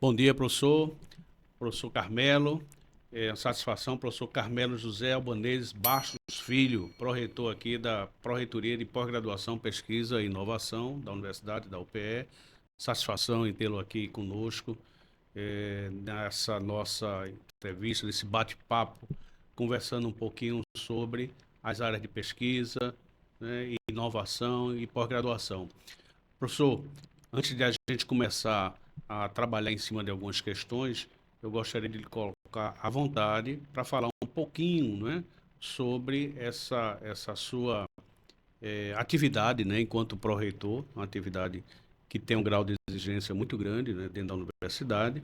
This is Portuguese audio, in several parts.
Bom dia, professor. Professor Carmelo. Satisfação, professor Carmelo José Albanês Bastos Filho, pró-reitor aqui da Pró-Reitoria de Pós-Graduação, Pesquisa e Inovação da Universidade da UPE. Satisfação em tê-lo aqui conosco nessa nossa entrevista, nesse bate-papo, conversando um pouquinho sobre as áreas de pesquisa, né, inovação e pós-graduação. Professor, antes de a gente começar a trabalhar em cima de algumas questões, eu gostaria de lhe colocar à vontade para falar um pouquinho, né, sobre essa sua atividade, né, enquanto pró-reitor, uma atividade que tem um grau de exigência muito grande, né, dentro da universidade.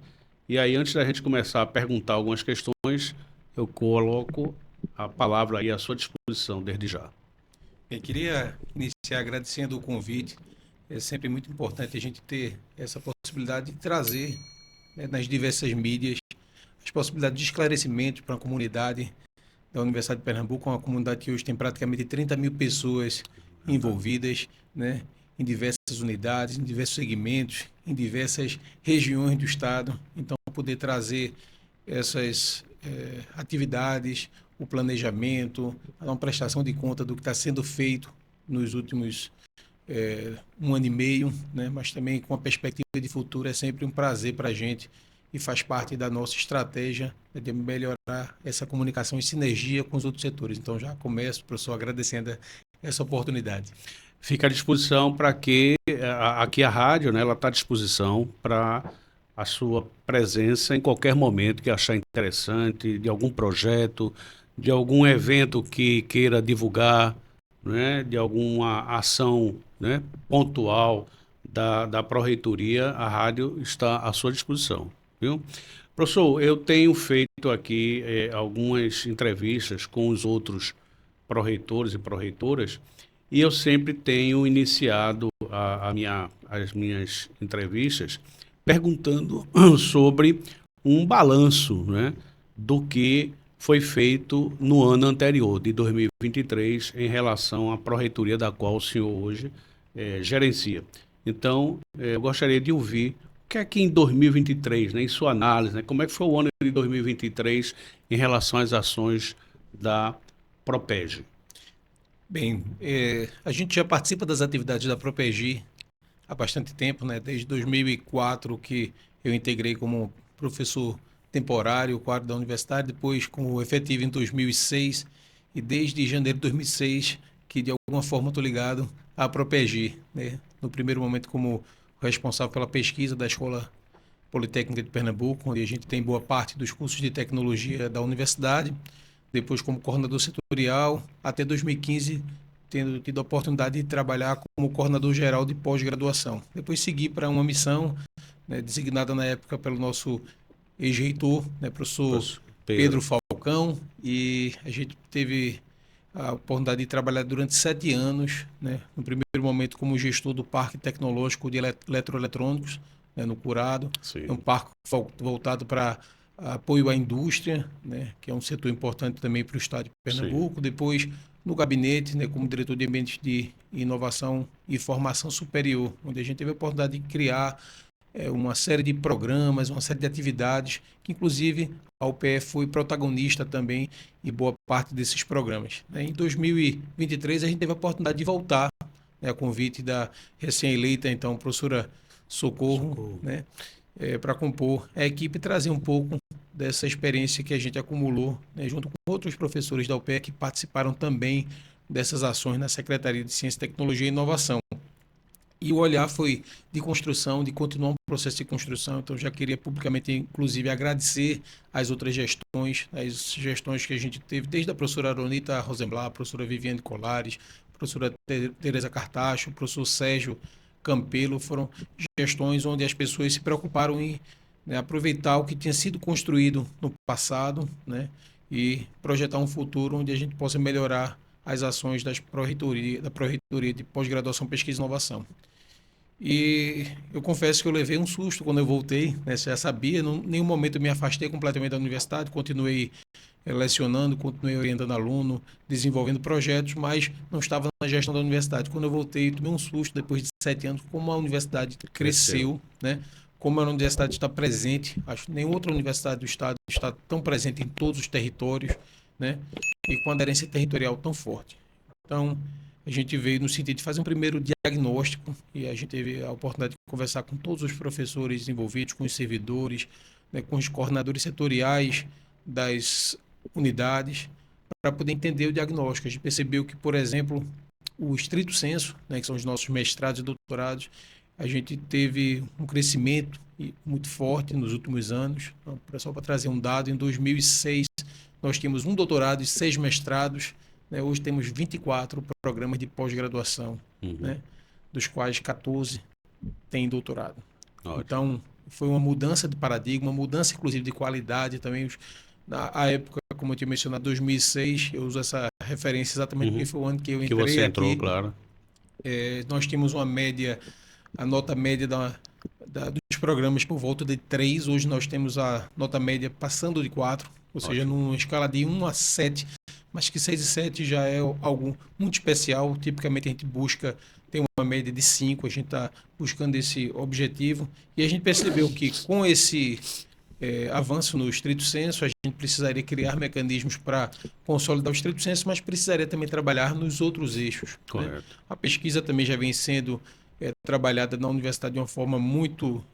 E aí, antes da gente começar a perguntar algumas questões, eu coloco a palavra aí à sua disposição, desde já. Eu queria iniciar agradecendo o convite. É sempre muito importante a gente ter essa possibilidade de trazer, né, nas diversas mídias as possibilidades de esclarecimento para a comunidade da Universidade de Pernambuco, uma comunidade que hoje tem praticamente 30 mil pessoas envolvidas, né, em diversas unidades, em diversos segmentos, em diversas regiões do estado. Então, poder trazer essas atividades, o planejamento, a uma prestação de conta do que está sendo feito nos últimos um ano e meio, né? Mas também com a perspectiva de futuro é sempre um prazer para a gente e faz parte da nossa estratégia, né, de melhorar essa comunicação e sinergia com os outros setores. Então já começo, professor, agradecendo essa oportunidade. Fica à disposição para que aqui a rádio, né, ela está à disposição para a sua presença em qualquer momento que achar interessante, de algum projeto, de algum evento que queira divulgar, né, de alguma ação, né, pontual da Pró-Reitoria, a rádio está à sua disposição, viu? Professor, eu tenho feito aqui algumas entrevistas com os outros pró-reitores e pró-reitoras e eu sempre tenho iniciado as minhas entrevistas perguntando sobre um balanço, né, do que foi feito no ano anterior, de 2023, em relação à pró-reitoria da qual o senhor hoje gerencia. Então, eu gostaria de ouvir o que é que em 2023, né, em sua análise, né, como é que foi o ano de 2023 em relação às ações da Propege? Bem, a gente já participa das atividades da Propegi há bastante tempo, né? Desde 2004 que eu integrei como professor temporário, o quadro da universidade, depois com o efetivo em 2006 e desde janeiro de 2006 que de alguma forma estou ligado à Propegi, né? No primeiro momento como responsável pela pesquisa da Escola Politécnica de Pernambuco, onde a gente tem boa parte dos cursos de tecnologia da universidade, depois como coordenador setorial, até 2015 tendo tido a oportunidade de trabalhar como coordenador geral de pós-graduação. Depois segui para uma missão, né, designada na época pelo nosso ex-reitor, né, professor Pedro Pedro. Falcão, e a gente teve a oportunidade de trabalhar durante 7 anos, né, no primeiro momento como gestor do Parque Tecnológico de Eletroeletrônicos, né, no Curado. É um Sim, parque voltado para apoio à indústria, né, que é um setor importante também para o estado de sim, Pernambuco. Depois, no gabinete, né, como diretor de ambientes de inovação e formação superior, onde a gente teve a oportunidade de criar uma série de programas, uma série de atividades, que inclusive a UPF foi protagonista também em boa parte desses programas. Em 2023, a gente teve a oportunidade de voltar, né, a convite da recém-eleita, então, professora Socorro, socorro. né, para compor a equipe e trazer um pouco dessa experiência que a gente acumulou, né, junto com outros professores da UPE que participaram também dessas ações na Secretaria de Ciência, Tecnologia e Inovação. E o olhar foi de construção, de continuar um processo de construção. Então, já queria publicamente, inclusive, agradecer às outras gestões, as gestões que a gente teve, desde a professora Aronita Rosenblatt, a professora Viviane Colares, a professora Tereza Cartacho, o professor Sérgio Campelo. Foram gestões onde as pessoas se preocuparam em, né, aproveitar o que tinha sido construído no passado, né, e projetar um futuro onde a gente possa melhorar as ações da Pró-Reitoria de Pós-Graduação, Pesquisa e Inovação. E eu confesso que eu levei um susto quando eu voltei, né? Você já sabia, em nenhum momento eu me afastei completamente da universidade, continuei lecionando, continuei orientando aluno, desenvolvendo projetos, mas não estava na gestão da universidade. Quando eu voltei, tomei um susto depois de 7 anos, como a universidade Cresceu. cresceu, né? como a universidade está presente, acho que nenhuma outra universidade do estado está tão presente em todos os territórios, né? E com aderência territorial tão forte. Então, a gente veio no sentido de fazer um primeiro diagnóstico e a gente teve a oportunidade de conversar com todos os professores envolvidos, com os servidores, né, com os coordenadores setoriais das unidades, para poder entender o diagnóstico. A gente percebeu que, por exemplo, o estrito senso, né, que são os nossos mestrados e doutorados, a gente teve um crescimento muito forte nos últimos anos. Então, só para trazer um dado, em 2006 nós tínhamos um doutorado e 6 mestrados, né? Hoje temos 24 programas de pós-graduação, né? Dos quais 14 têm doutorado. Ótimo. Então, foi uma mudança de paradigma, uma mudança inclusive de qualidade também. Na época, como eu tinha mencionado, 2006, eu uso essa referência exatamente porque foi o ano que eu entrei aqui. Que você entrou, claro. Nós tínhamos uma média, a nota média dos programas por volta de 3, hoje nós temos a nota média passando de 4, ou seja, numa escala de 1 a 7, mas que 6 e 7 já é algo muito especial. Tipicamente a gente busca ter uma média de 5, a gente está buscando esse objetivo, e a gente percebeu que com esse avanço no estrito senso, a gente precisaria criar mecanismos para consolidar o estrito senso, mas precisaria também trabalhar nos outros eixos. Correto. Né? A pesquisa também já vem sendo trabalhada na universidade de uma forma muito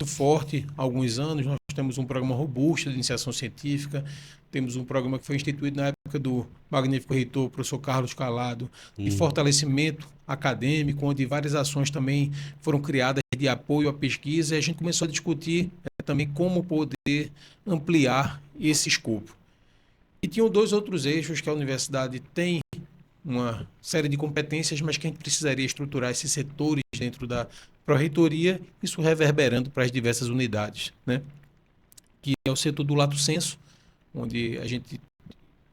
forte há alguns anos. Nós temos um programa robusto de iniciação científica, temos um programa que foi instituído na época do magnífico reitor, professor Carlos Calado, de fortalecimento acadêmico, onde várias ações também foram criadas de apoio à pesquisa, e a gente começou a discutir também como poder ampliar esse escopo. E tinham 2 outros eixos que a universidade tem uma série de competências, mas que a gente precisaria estruturar esses setores dentro da pró-reitoria, isso reverberando para as diversas unidades, né? Que é o setor do lato sensu, onde a gente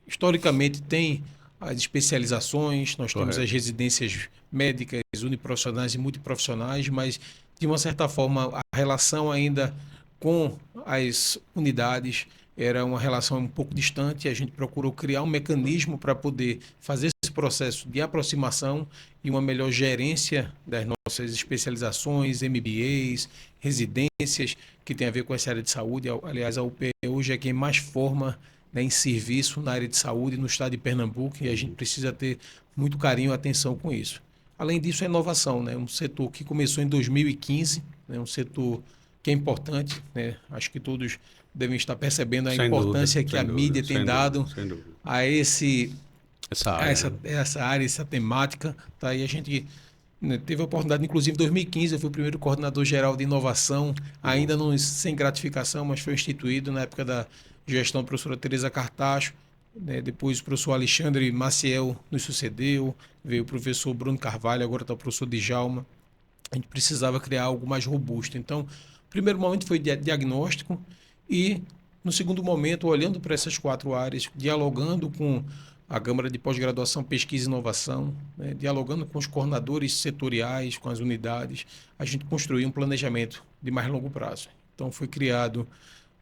historicamente tem as especializações, nós temos as residências médicas, uniprofissionais e multiprofissionais, mas de uma certa forma a relação ainda com as unidades era uma relação um pouco distante. A gente procurou criar um mecanismo para poder fazer esse processo de aproximação e uma melhor gerência das nossas especializações, MBAs, residências, que tem a ver com essa área de saúde. Aliás, a UPE hoje é quem mais forma, né, em serviço na área de saúde no estado de Pernambuco, e a gente precisa ter muito carinho e atenção com isso. Além disso, a inovação, né, um setor que começou em 2015, né, um setor que é importante, né? Acho que todos devem estar percebendo a importância que a mídia tem dado a essa área, essa temática. Tá? E a gente, né, teve a oportunidade, inclusive em 2015, eu fui o primeiro coordenador geral de inovação, ainda não, sem gratificação, mas foi instituído na época da gestão da professora Tereza Cartacho. Né? Depois o professor Alexandre Maciel nos sucedeu, veio o professor Bruno Carvalho, agora está o professor Djalma. A gente precisava criar algo mais robusto. Então, o primeiro momento foi diagnóstico, e no segundo momento, olhando para essas 4 áreas, dialogando com a Câmara de Pós-Graduação, Pesquisa e Inovação, né, dialogando com os coordenadores setoriais, com as unidades, a gente construiu um planejamento de mais longo prazo. Então, foi criado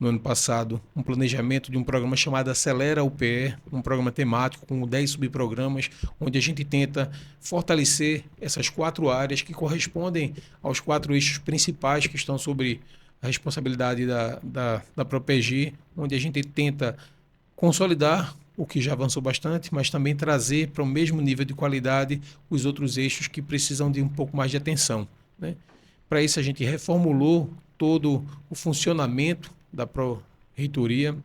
no ano passado um planejamento de um programa chamado Acelera UPE, um programa temático com 10 subprogramas, onde a gente tenta fortalecer essas 4 áreas que correspondem aos 4 eixos principais que estão sobre a responsabilidade da Propegi, onde a gente tenta consolidar o que já avançou bastante, mas também trazer para o mesmo nível de qualidade os outros eixos que precisam de um pouco mais de atenção, né? Para isso, a gente reformulou todo o funcionamento da Pró-Reitoria,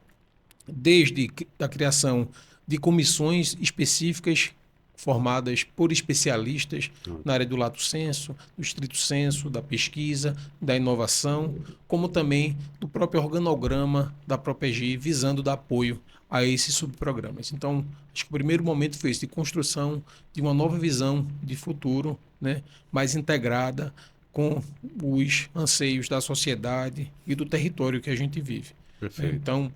desde a criação de comissões específicas formadas por especialistas na área do lato sensu, do estrito sensu, da pesquisa, da inovação, como também do próprio organograma da Propegi, visando dar apoio a esses subprogramas. Então, acho que o primeiro momento foi esse, de construção de uma nova visão de futuro, né, mais integrada com os anseios da sociedade e do território que a gente vive. Perfeito. Então,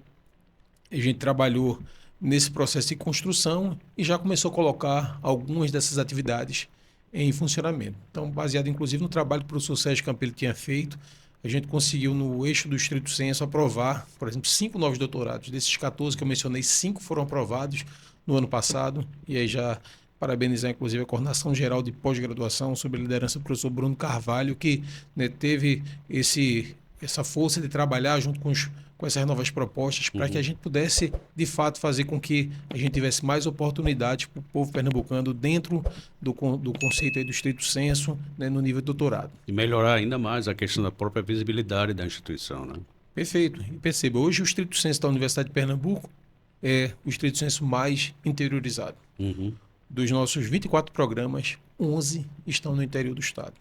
a gente trabalhou nesse processo de construção e já começou a colocar algumas dessas atividades em funcionamento. Então, baseado inclusive no trabalho que o professor Sérgio Campelo tinha feito, a gente conseguiu, no eixo do estrito sensu, aprovar, por exemplo, 5 novos doutorados. Desses 14 que eu mencionei, 5 foram aprovados no ano passado, e aí já parabenizar, inclusive, a Coordenação Geral de Pós-Graduação, sob a liderança do professor Bruno Carvalho, que, né, teve essa força de trabalhar junto com essas novas propostas para que a gente pudesse, de fato, fazer com que a gente tivesse mais oportunidades para o povo pernambucano dentro do conceito aí do estrito senso, né, no nível de doutorado. E melhorar ainda mais a questão da própria visibilidade da instituição, né? Perfeito. E perceba, hoje o estrito senso da Universidade de Pernambuco é o estrito senso mais interiorizado. Dos nossos 24 programas, 11 estão no interior do estado.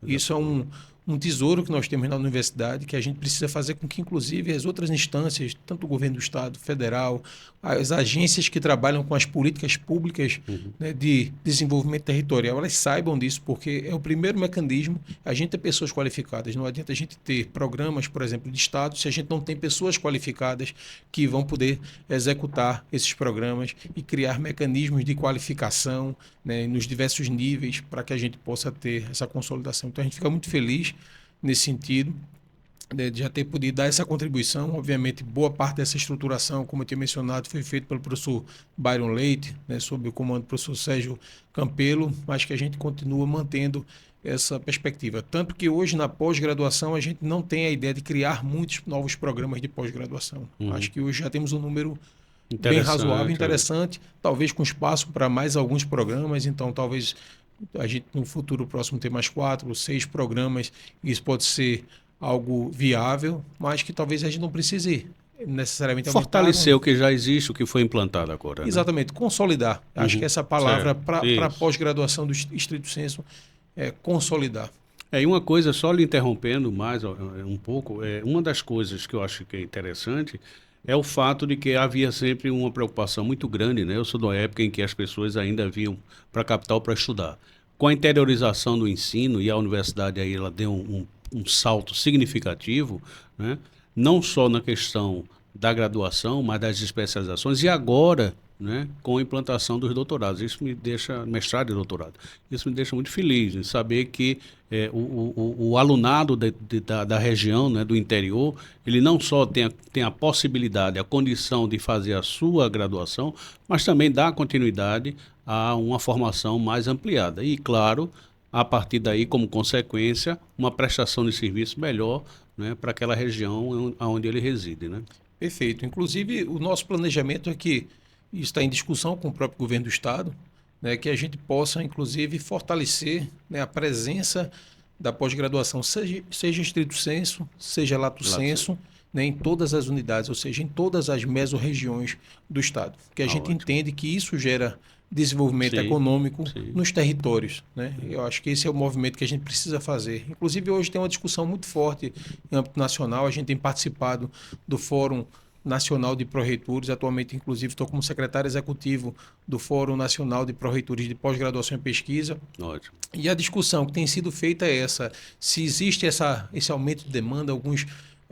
Isso é um tesouro que nós temos na universidade, que a gente precisa fazer com que, inclusive, as outras instâncias, tanto o governo do estado, federal, as agências que trabalham com as políticas públicas, né, de desenvolvimento territorial, elas saibam disso, porque é o primeiro mecanismo. A gente tem pessoas qualificadas, não adianta a gente ter programas, por exemplo, de estado, se a gente não tem pessoas qualificadas que vão poder executar esses programas e criar mecanismos de qualificação, né, nos diversos níveis, para que a gente possa ter essa consolidação. Então, a gente fica muito feliz nesse sentido, né, de já ter podido dar essa contribuição. Obviamente, boa parte dessa estruturação, como eu tinha mencionado, foi feita pelo professor Byron Leite, né, sob o comando do professor Sérgio Campelo, mas que a gente continua mantendo essa perspectiva. Tanto que hoje, na pós-graduação, a gente não tem a ideia de criar muitos novos programas de pós-graduação. Acho que hoje já temos um número bem razoável, interessante, talvez com espaço para mais alguns programas. Então, talvez a gente no futuro próximo ter mais 4 ou 6 programas. Isso pode ser algo viável, mas que talvez a gente não precise necessariamente fortalecer o que já existe, o que foi implantado agora. Exatamente, né? Consolidar. Acho que essa palavra para a pós-graduação do estrito senso é consolidar. E uma coisa, só lhe interrompendo mais um pouco, uma das coisas que eu acho que é interessante é o fato de que havia sempre uma preocupação muito grande, né? Eu sou de uma época em que as pessoas ainda vinham para a capital para estudar. Com a interiorização do ensino, e a universidade aí ela deu um salto significativo, né? Não só na questão da graduação, mas das especializações, e agora, né, com a implantação dos doutorados. Isso me deixa, mestrado e doutorado, isso me deixa muito feliz em saber que o alunado da região, né, do interior, ele não só tem a possibilidade, a condição de fazer a sua graduação, mas também dá continuidade a uma formação mais ampliada. E, claro, a partir daí, como consequência, uma prestação de serviço melhor, né, para aquela região onde ele reside, né? Perfeito. Inclusive, o nosso planejamento é que isso está em discussão com o próprio governo do estado, né, que a gente possa, inclusive, fortalecer, né, a presença da pós-graduação, seja estrito senso, seja lato sensu, né, em todas as unidades, ou seja, em todas as mesorregiões do estado. Que a gente entende que isso gera desenvolvimento econômico nos territórios, né? Eu acho que esse é o movimento que a gente precisa fazer. Inclusive, hoje tem uma discussão muito forte em âmbito nacional. A gente tem participado do Fórum Nacional de Pró-Reitores. Atualmente, inclusive, estou como secretário executivo do Fórum Nacional de Pró-Reitores de Pós-Graduação e Pesquisa. Ótimo. E a discussão que tem sido feita é essa: se existe esse aumento de demanda.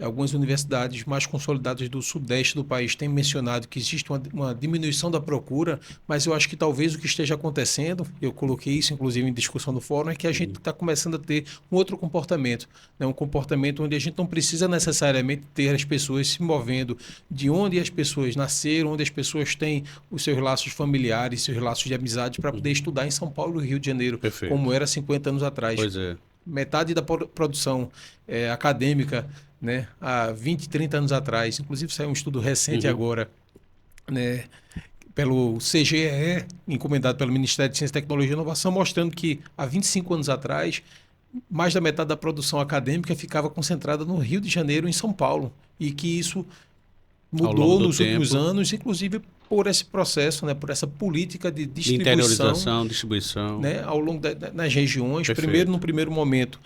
Algumas universidades mais consolidadas do sudeste do país têm mencionado que existe uma diminuição da procura, mas eu acho que talvez o que esteja acontecendo, eu coloquei isso inclusive em discussão no fórum, é que a gente está começando a ter um outro comportamento, né? Um comportamento onde a gente não precisa necessariamente ter as pessoas se movendo de onde as pessoas nasceram, onde as pessoas têm os seus laços familiares, seus laços de amizade para poder estudar em São Paulo e Rio de Janeiro, como era 50 anos atrás. Pois é. Metade da produção acadêmica, né, há 20, 30 anos atrás, inclusive saiu um estudo recente agora, né, pelo CGEE, encomendado pelo Ministério de Ciência, Tecnologia e Inovação, mostrando que há 25 anos atrás, mais da metade da produção acadêmica ficava concentrada no Rio de Janeiro e em São Paulo, e que isso mudou nos últimos anos, inclusive por esse processo, né, por essa política de interiorização, distribuição, né, ao longo das regiões. Primeiro, no primeiro momento,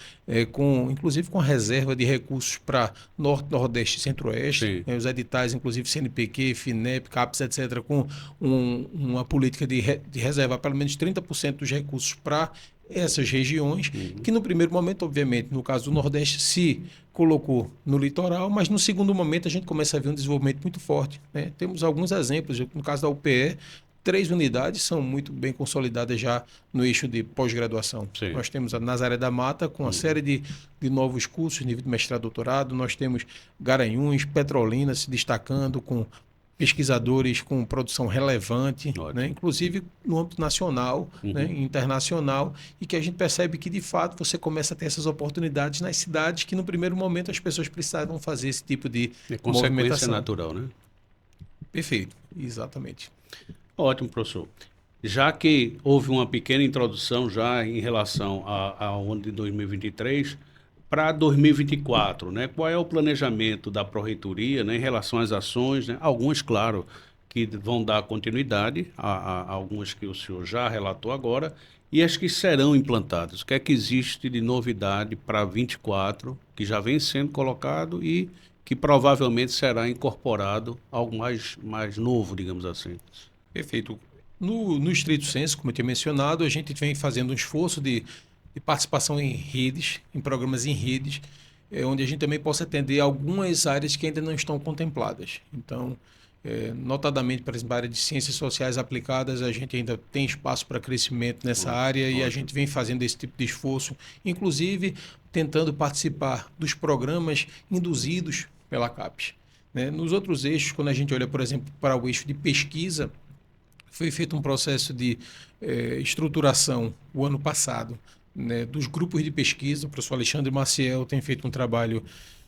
inclusive com a reserva de recursos para Norte, Nordeste e Centro-Oeste, né, os editais, inclusive CNPq, FINEP, CAPES, etc., com uma política de reservar pelo menos 30% dos recursos para essas regiões, que no primeiro momento, obviamente, no caso do Nordeste, se colocou no litoral, mas no segundo momento a gente começa a ver um desenvolvimento muito forte, né? Temos alguns exemplos, no caso da UPE, 3 unidades são muito bem consolidadas já no eixo de pós-graduação. Nós temos a Nazaré da Mata, com uma série de novos cursos, nível de mestrado e doutorado. Nós temos Garanhuns, Petrolina se destacando com pesquisadores com produção relevante, né? Inclusive no âmbito nacional, né? Internacional, e que a gente percebe que, de fato, você começa a ter essas oportunidades nas cidades que, no primeiro momento, as pessoas precisavam fazer esse tipo de Consequência movimentação. natural, né? Perfeito, exatamente. Ótimo, professor. Já que houve uma pequena introdução já em relação ao ano de 2023, para 2024, né? Qual é o planejamento da Pró-Reitoria, né, em relação às ações, né? Algumas, claro, que vão dar continuidade, a algumas que o senhor já relatou agora, e as que serão implantadas. O que é que existe de novidade para 24, que já vem sendo colocado e que provavelmente será incorporado algo mais novo, digamos assim? Perfeito. No estrito senso, como eu tinha mencionado, a gente vem fazendo um esforço de participação em redes, em programas em redes, onde a gente também possa atender algumas áreas que ainda não estão contempladas. Então, notadamente, por exemplo, a área de ciências sociais aplicadas, a gente ainda tem espaço para crescimento nessa área e a gente vem fazendo esse tipo de esforço, inclusive tentando participar dos programas induzidos pela CAPES. Né? Nos outros eixos, quando a gente olha, por exemplo, para o eixo de pesquisa, foi feito um processo de estruturação o ano passado, né, dos grupos de pesquisa. O professor Alexandre Maciel tem feito um trabalho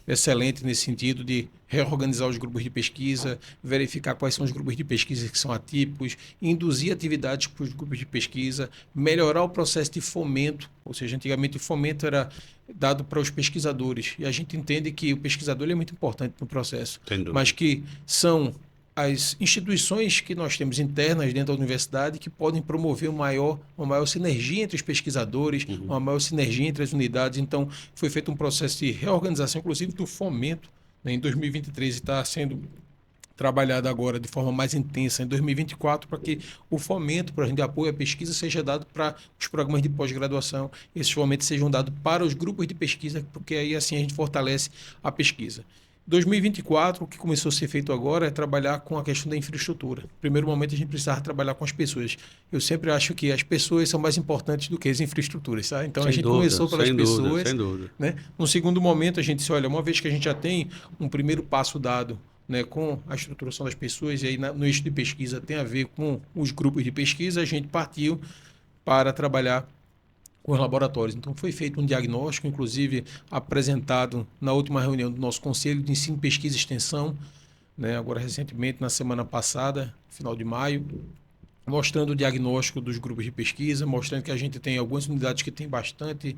excelente nesse sentido de reorganizar os grupos de pesquisa, verificar quais são os grupos de pesquisa que são atípicos, induzir atividades para os grupos de pesquisa, melhorar o processo de fomento, ou seja, antigamente o fomento era dado para os pesquisadores, e a gente entende que o pesquisador ele é muito importante no processo, mas que são as instituições que nós temos internas dentro da universidade que podem promover uma maior sinergia entre os pesquisadores, uma maior sinergia entre as unidades. Então, foi feito um processo de reorganização, inclusive do fomento, né, em 2023, e está sendo trabalhado agora de forma mais intensa em 2024 para que o fomento para de apoio à pesquisa seja dado para os programas de pós-graduação, esses fomentos sejam dados para os grupos de pesquisa, porque aí assim a gente fortalece a pesquisa. 2024, o que começou a ser feito agora é trabalhar com a questão da infraestrutura. No primeiro momento, a gente precisava trabalhar com as pessoas. Eu sempre acho que as pessoas são mais importantes do que as infraestruturas. Tá? Então, a gente começou pelas pessoas. Sem dúvida. Né? No segundo momento, a gente disse, olha, uma vez que a gente já tem um primeiro passo dado, né, com a estruturação das pessoas, e aí no eixo de pesquisa tem a ver com os grupos de pesquisa, a gente partiu para trabalhar com os laboratórios. Então, foi feito um diagnóstico, inclusive apresentado na última reunião do nosso Conselho de Ensino, Pesquisa e Extensão, né, agora recentemente, na semana passada, final de maio, mostrando o diagnóstico dos grupos de pesquisa, mostrando que a gente tem algumas unidades que têm bastante,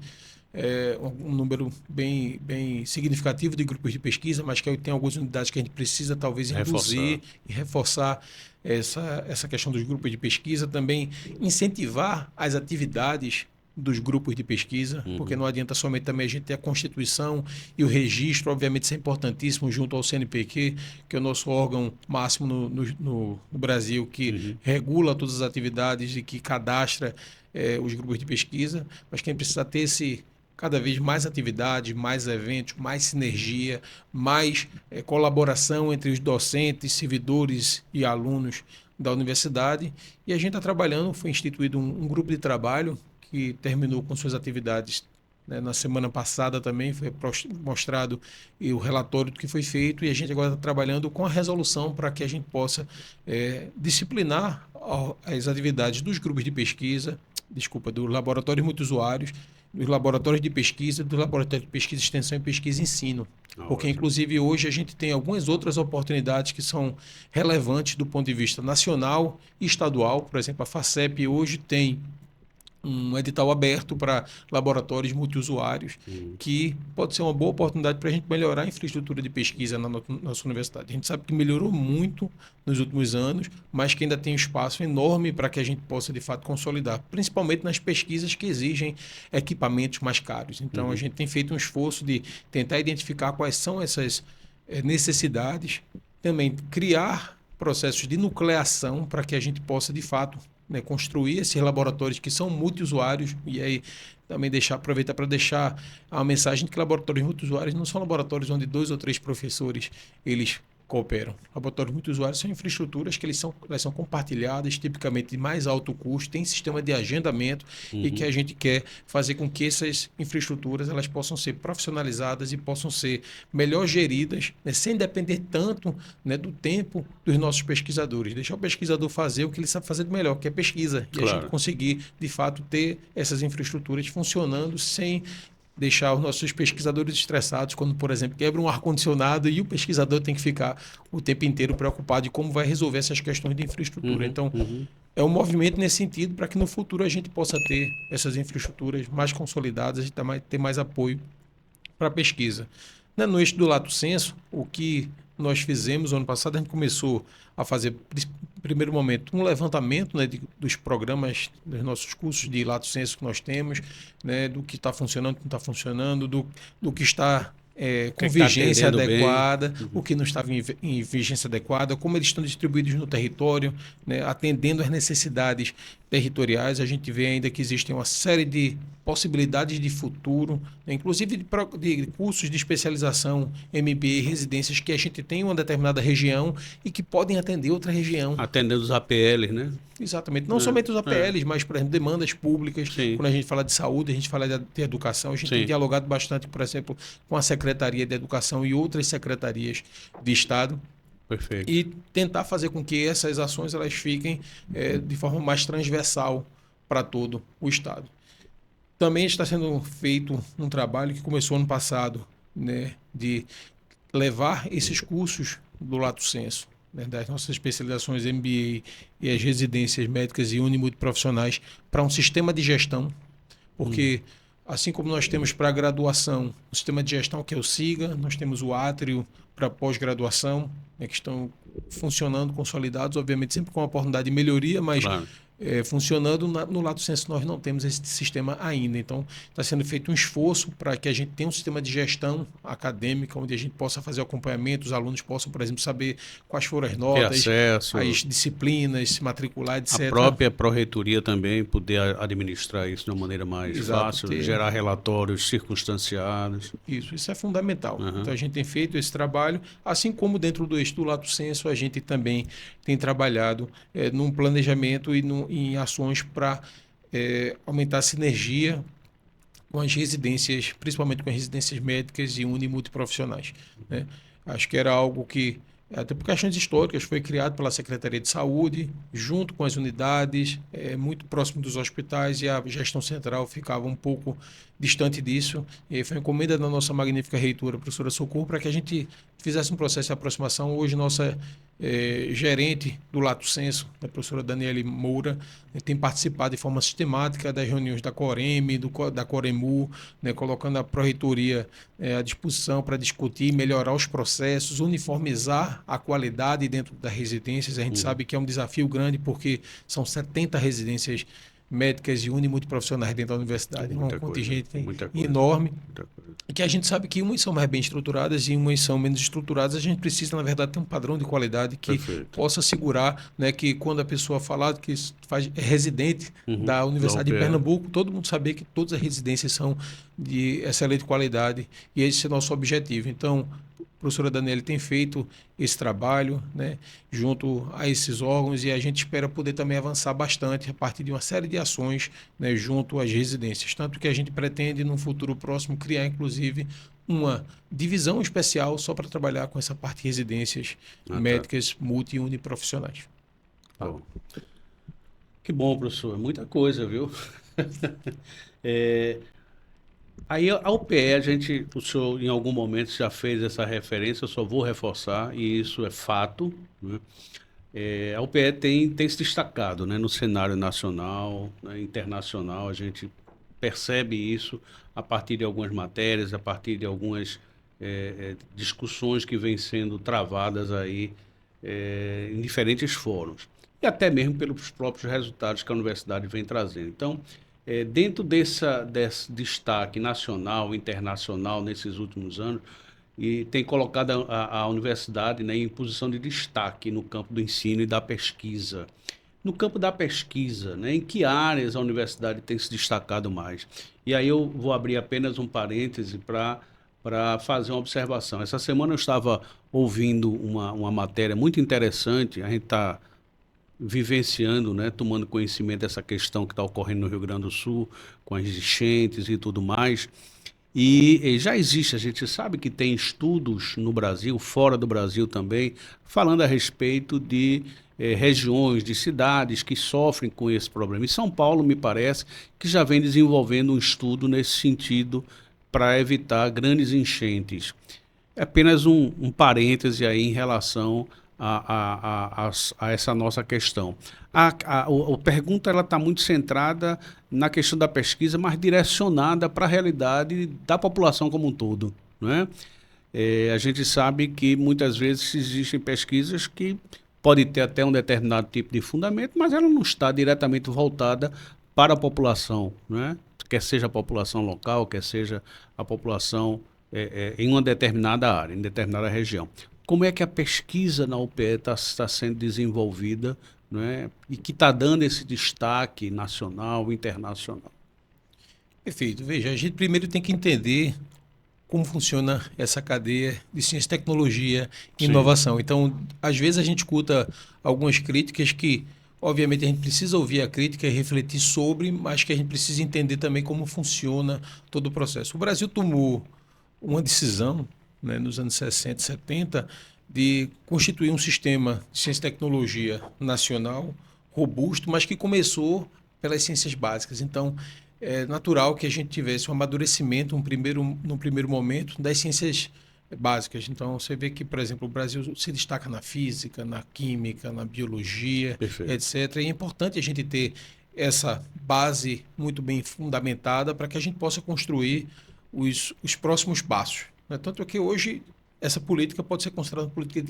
um número bem significativo de grupos de pesquisa, mas que tem algumas unidades que a gente precisa talvez induzir e reforçar essa questão dos grupos de pesquisa, também incentivar as atividades dos grupos de pesquisa, porque não adianta somente também a gente ter a Constituição e o registro, obviamente isso é importantíssimo, junto ao CNPq, que é o nosso órgão máximo no Brasil, que regula todas as atividades e que cadastra os grupos de pesquisa, mas quem precisa ter cada vez mais atividades, mais eventos, mais sinergia, mais colaboração entre os docentes, servidores e alunos da universidade. E a gente está trabalhando, foi instituído um grupo de trabalho que terminou com suas atividades, né, na semana passada também, foi mostrado o relatório do que foi feito, e a gente agora está trabalhando com a resolução para que a gente possa disciplinar as atividades dos grupos de pesquisa, dos laboratórios multiusuários, dos laboratórios de pesquisa, dos laboratórios de pesquisa, extensão e pesquisa e ensino. Porque, inclusive, hoje a gente tem algumas outras oportunidades que são relevantes do ponto de vista nacional e estadual. Por exemplo, a FACEP hoje tem um edital aberto para laboratórios multiusuários, que pode ser uma boa oportunidade para a gente melhorar a infraestrutura de pesquisa na nossa universidade. A gente sabe que melhorou muito nos últimos anos, mas que ainda tem um espaço enorme para que a gente possa, de fato, consolidar, principalmente nas pesquisas que exigem equipamentos mais caros. Então, a gente tem feito um esforço de tentar identificar quais são essas necessidades, também criar processos de nucleação para que a gente possa, de fato, construir esses laboratórios que são multiusuários, e aí também aproveitar para deixar a mensagem de que laboratórios multiusuários não são laboratórios onde 2 ou 3 professores eles cooperam. Laboratórios multiusuários são infraestruturas que elas são compartilhadas, tipicamente de mais alto custo, tem sistema de agendamento e que a gente quer fazer com que essas infraestruturas elas possam ser profissionalizadas e possam ser melhor geridas, né, sem depender tanto, né, do tempo dos nossos pesquisadores. Deixar o pesquisador fazer o que ele sabe fazer de melhor, que é pesquisa. E a gente conseguir, de fato, ter essas infraestruturas funcionando sem deixar os nossos pesquisadores estressados quando, por exemplo, quebra um ar-condicionado e o pesquisador tem que ficar o tempo inteiro preocupado de como vai resolver essas questões de infraestrutura. Então, é um movimento nesse sentido para que no futuro a gente possa ter essas infraestruturas mais consolidadas e ter mais apoio para a pesquisa. No eixo do Lato Senso, o que nós fizemos ano passado, a gente começou a fazer, no primeiro momento, um levantamento, né, dos programas, dos nossos cursos de Lato Senso que nós temos, né, do que está funcionando, do que não está funcionando, do que está com vigência adequada, o que não estava em vigência adequada, como eles estão distribuídos no território, né, atendendo às necessidades territoriais. A gente vê ainda que existem uma série de possibilidades de futuro, né, inclusive de cursos de especialização, MBA, residências que a gente tem em uma determinada região e que podem atender outra região. Atendendo os APLs, né? Exatamente. Não somente os APLs, mas, por exemplo, demandas públicas. Sim. Quando a gente fala de saúde, a gente fala de educação. A gente tem dialogado bastante, por exemplo, com a Secretaria de Educação e outras secretarias de Estado. Perfeito. E tentar fazer com que essas ações elas fiquem de forma mais transversal para todo o Estado. Também está sendo feito um trabalho que começou ano passado, né, de levar esses cursos do Lato Senso, né, das nossas especializações MBA e as residências médicas e unimultiprofissionais para um sistema de gestão, porque assim como nós temos para graduação o sistema de gestão que é o SIGA, nós temos o Átrio para pós-graduação, né, que estão funcionando, consolidados, obviamente sempre com uma oportunidade de melhoria, mas funcionando. No Lato Senso nós não temos esse sistema ainda. Então está sendo feito um esforço para que a gente tenha um sistema de gestão acadêmica onde a gente possa fazer o acompanhamento, os alunos possam, por exemplo, saber quais foram as notas, as disciplinas, se matricular, etc. A própria pró-reitoria também poder administrar isso de uma maneira mais fácil, gerar relatórios circunstanciados. Isso é fundamental. Então a gente tem feito esse trabalho, assim como dentro do eixo do Lato Senso a gente também tem trabalhado num planejamento e em ações para aumentar a sinergia com as residências, principalmente com as residências médicas e unimultiprofissionais, né? Acho que era algo que, até por questões históricas, foi criado pela Secretaria de Saúde, junto com as unidades, muito próximo dos hospitais, e a gestão central ficava um pouco distante disso. E aí foi uma encomenda da nossa magnífica reitora, a professora Socorro, para que a gente fizesse um processo de aproximação. Hoje, nossa gerente do Lato Senso, a professora Daniele Moura, tem participado de forma sistemática das reuniões da Coreme, da Coremu, né, colocando a pró-reitoria à disposição para discutir e melhorar os processos, uniformizar a qualidade dentro das residências. A gente sabe que é um desafio grande porque são 70 residências médicas e unimultiprofissionais dentro da universidade. É um contingente enorme. E que a gente sabe que umas são mais bem estruturadas e umas são menos estruturadas. A gente precisa, na verdade, ter um padrão de qualidade que possa assegurar, né, que quando a pessoa falar que é residente da Universidade de Pernambuco, todo mundo saber que todas as residências são de excelente qualidade, e esse é o nosso objetivo. Então, a professora Daniele tem feito esse trabalho, né, junto a esses órgãos, e a gente espera poder também avançar bastante a partir de uma série de ações, né, junto às residências. Tanto que a gente pretende, num futuro próximo, criar, inclusive, uma divisão especial só para trabalhar com essa parte de residências médicas multi e uniprofissionais. Bom. Que bom, professor. Muita coisa, viu? Aí a UPE, o senhor em algum momento já fez essa referência, eu só vou reforçar, e isso é fato, né? A UPE tem se destacado, né, no cenário nacional, né, internacional. A gente percebe isso a partir de algumas matérias, a partir de algumas discussões que vêm sendo travadas aí em diferentes fóruns, e até mesmo pelos próprios resultados que a universidade vem trazendo. Então, dentro desse destaque nacional, internacional nesses últimos anos, e tem colocado a universidade, né, em posição de destaque no campo do ensino e da pesquisa. No campo da pesquisa, né, em que áreas a universidade tem se destacado mais? E aí eu vou abrir apenas um parêntese para para fazer uma observação. Essa semana eu estava ouvindo uma matéria muito interessante, a gente está vivenciando, né, tomando conhecimento dessa questão que está ocorrendo no Rio Grande do Sul, com as enchentes e tudo mais. E já existe, a gente sabe que tem estudos no Brasil, fora do Brasil também, falando a respeito de regiões, de cidades que sofrem com esse problema. E São Paulo, me parece, que já vem desenvolvendo um estudo nesse sentido para evitar grandes enchentes. É apenas um parêntese aí em relação a essa nossa questão. A pergunta está muito centrada na questão da pesquisa, mas direcionada para a realidade da população como um todo, não é? A gente sabe que muitas vezes existem pesquisas que podem ter até um determinado tipo de fundamento, mas ela não está diretamente voltada para a população, não é? Quer seja a população local, quer seja a população em uma determinada área, em determinada região. Como é que a pesquisa na UPE está sendo desenvolvida, não é? E que está dando esse destaque nacional, internacional? Perfeito. Veja, a gente primeiro tem que entender como funciona essa cadeia de ciência, tecnologia e inovação. Então, às vezes a gente escuta algumas críticas que, obviamente, a gente precisa ouvir a crítica e refletir sobre, mas que a gente precisa entender também como funciona todo o processo. O Brasil tomou uma decisão, né, nos anos 60 e 70, de constituir um sistema de ciência e tecnologia nacional robusto, mas que começou pelas ciências básicas. Então, é natural que a gente tivesse um amadurecimento num primeiro momento das ciências básicas. Então, você vê que, por exemplo, o Brasil se destaca na física, na química, na biologia, Perfeito. etc. E é importante a gente ter essa base muito bem fundamentada para que a gente possa construir os próximos passos. Tanto é que hoje essa política pode ser considerada uma política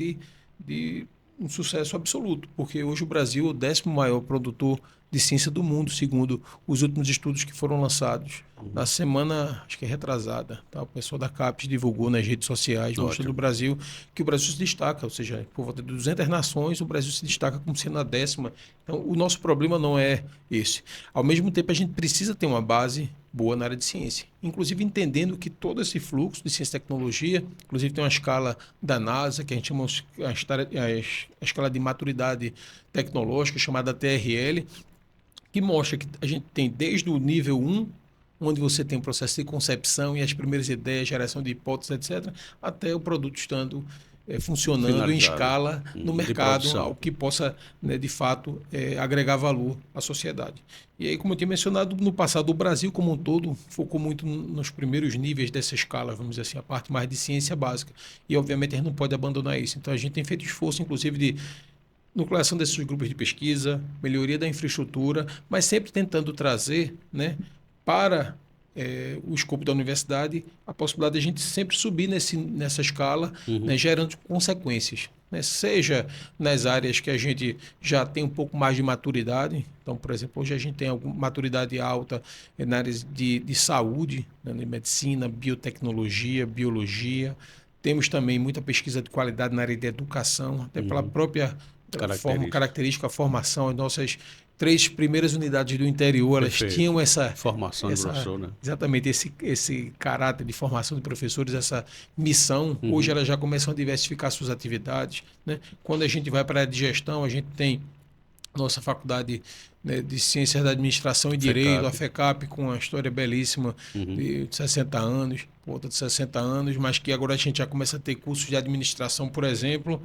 de um sucesso absoluto, porque hoje o Brasil é o 10º maior produtor de ciência do mundo, segundo os últimos estudos que foram lançados na semana, acho que é retrasada. Tá? O pessoal da CAPES divulgou nas redes sociais, mostrando do Brasil, que o Brasil se destaca, ou seja, por volta de 200 nações, o Brasil se destaca como sendo a 10ª. Então, o nosso problema não é esse. Ao mesmo tempo, a gente precisa ter uma base boa na área de ciência, inclusive entendendo que todo esse fluxo de ciência e tecnologia, inclusive tem uma escala da NASA, que a gente chama a escala de maturidade tecnológica, chamada TRL, que mostra que a gente tem desde o nível 1, onde você tem o processo de concepção e as primeiras ideias, geração de hipóteses, etc., até o produto estando funcionando em escala no mercado, algo que possa, né, de fato, agregar valor à sociedade. E aí, como eu tinha mencionado, no passado, o Brasil como um todo focou muito nos primeiros níveis dessa escala, vamos dizer assim, a parte mais de ciência básica. E, obviamente, a gente não pode abandonar isso. Então, a gente tem feito esforço, inclusive, de nucleação desses grupos de pesquisa, melhoria da infraestrutura, mas sempre tentando trazer, né, para o escopo da universidade a possibilidade de a gente sempre subir nessa escala, né, gerando consequências, né, seja nas áreas que a gente já tem um pouco mais de maturidade. Então, por exemplo, hoje a gente tem alguma maturidade alta na área de saúde, né, de medicina, biotecnologia, biologia. Temos também muita pesquisa de qualidade na área de educação, até pela própria característica, a formação. As nossas 3 primeiras unidades do interior, elas tinham essa formação de professor, né? Exatamente, esse caráter de formação de professores, essa missão. Hoje elas já começam a diversificar suas atividades, né? Quando a gente vai para a área de gestão, a gente tem nossa faculdade, né, de Ciências da Administração e Direito, a FECAP, com uma história belíssima de 60 anos, outra de 60 anos, mas que agora a gente já começa a ter cursos de administração, por exemplo.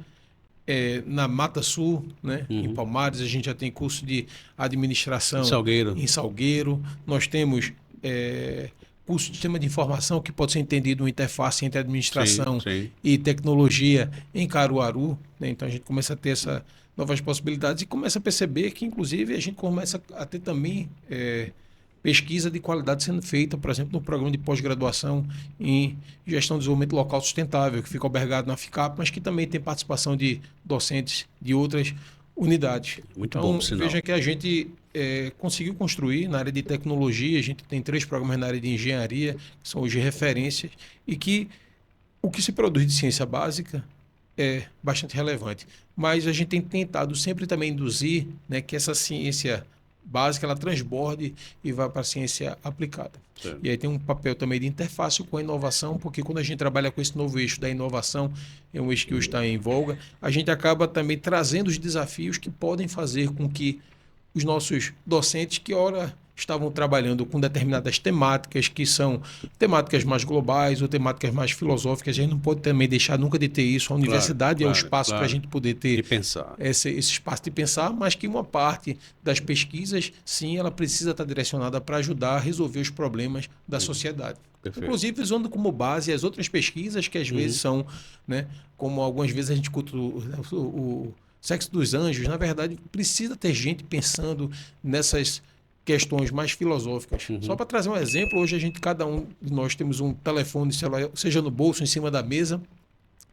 Na Mata Sul, né, em Palmares, a gente já tem curso de administração em Salgueiro. Nós temos curso de sistema de informação, que pode ser entendido uma interface entre administração e tecnologia em Caruaru, né? Então a gente começa a ter essas novas possibilidades e começa a perceber que, inclusive, a gente começa a ter também pesquisa de qualidade sendo feita, por exemplo, no programa de pós-graduação em gestão de desenvolvimento local sustentável, que fica albergado na FICAP, mas que também tem participação de docentes de outras unidades. Muito bom, sinal. Veja que a gente conseguiu construir na área de tecnologia, a gente tem 3 programas na área de engenharia, que são hoje referências, e que o que se produz de ciência básica é bastante relevante. Mas a gente tem tentado sempre também induzir, né, que essa ciência básica, ela transborde e vá para a ciência aplicada. Certo. E aí tem um papel também de interface com a inovação, porque quando a gente trabalha com esse novo eixo da inovação, é um eixo que hoje está em voga, a gente acaba também trazendo os desafios que podem fazer com que os nossos docentes que, ora, estavam trabalhando com determinadas temáticas, que são temáticas mais globais ou temáticas mais filosóficas, a gente não pode também deixar nunca de ter isso. A universidade é o espaço para a gente poder ter de pensar. esse espaço de pensar, mas que uma parte das pesquisas, sim, ela precisa estar direcionada para ajudar a resolver os problemas da sociedade. Perfeito. Inclusive, usando como base as outras pesquisas que às vezes são, né, como algumas vezes a gente escuta o Sexo dos Anjos, na verdade, precisa ter gente pensando nessas questões mais filosóficas. Só para trazer um exemplo, hoje cada um de nós temos um telefone celular, seja no bolso, em cima da mesa,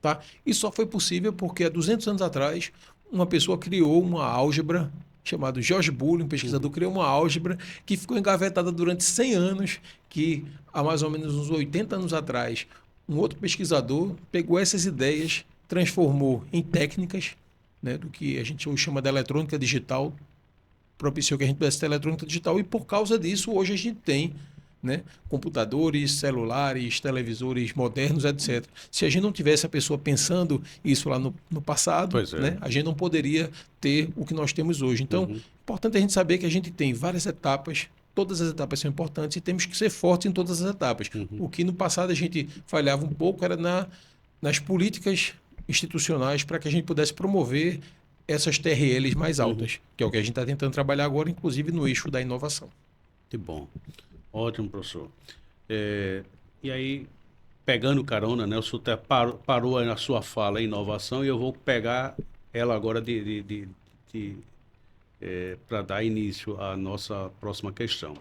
tá? E só foi possível porque há 200 anos atrás uma pessoa criou uma álgebra chamada George Boole, um pesquisador, criou uma álgebra que ficou engavetada durante 100 anos, que há mais ou menos uns 80 anos atrás, um outro pesquisador pegou essas ideias, transformou em técnicas, né, do que a gente hoje chama de eletrônica digital, propiciou que a gente pudesse ter eletrônica digital, e por causa disso hoje a gente tem, né, computadores, celulares, televisores modernos, etc. Se a gente não tivesse a pessoa pensando isso lá no passado, né, a gente não poderia ter o que nós temos hoje. Então, é importante a gente saber que a gente tem várias etapas, todas as etapas são importantes e temos que ser fortes em todas as etapas. O que no passado a gente falhava um pouco era nas políticas institucionais para que a gente pudesse promover essas TRLs mais altas, que é o que a gente está tentando trabalhar agora, inclusive no eixo da inovação. Que bom. Ótimo, professor. E aí, pegando carona, né, o senhor parou aí na sua fala em inovação e eu vou pegar ela agora para dar início à nossa próxima questão.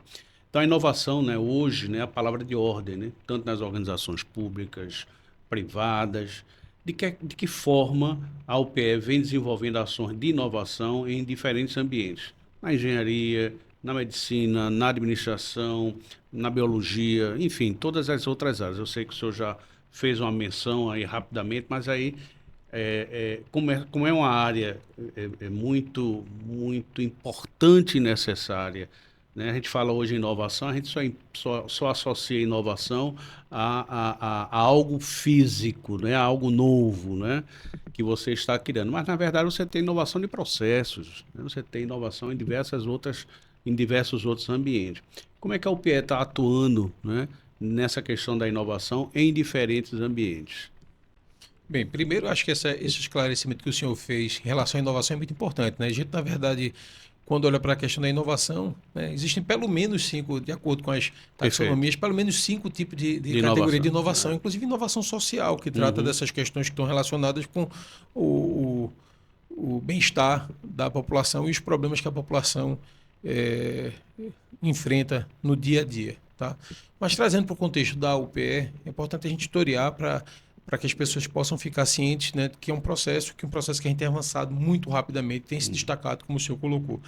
Então, a inovação, né, hoje, né, é a palavra de ordem, né, tanto nas organizações públicas, privadas. De que forma a UPE vem desenvolvendo ações de inovação em diferentes ambientes? Na engenharia, na medicina, na administração, na biologia, enfim, todas as outras áreas. Eu sei que o senhor já fez uma menção aí rapidamente, mas aí, como é uma área muito, muito importante e necessária, né? A gente fala hoje em inovação, a gente só associa inovação a algo físico, né? A algo novo, né? Que você está criando. Mas, na verdade, você tem inovação de processos, né? Você tem inovação em diversos outros ambientes. Como é que a UPE está atuando, né, nessa questão da inovação em diferentes ambientes? Bem, primeiro, acho que esse esclarecimento que o senhor fez em relação à inovação é muito importante, né? A gente, na verdade, quando olha para a questão da inovação, né, existem pelo menos 5, de acordo com as taxonomias, pelo menos 5 tipos de categoria de inovação, inclusive inovação social, que trata dessas questões que estão relacionadas com o bem-estar da população e os problemas que a população enfrenta no dia a dia. Tá? Mas trazendo para o contexto da UPE, é importante a gente historiar para que as pessoas possam ficar cientes, né, que é um processo que a gente tem avançado muito rapidamente, tem se destacado, como o senhor colocou.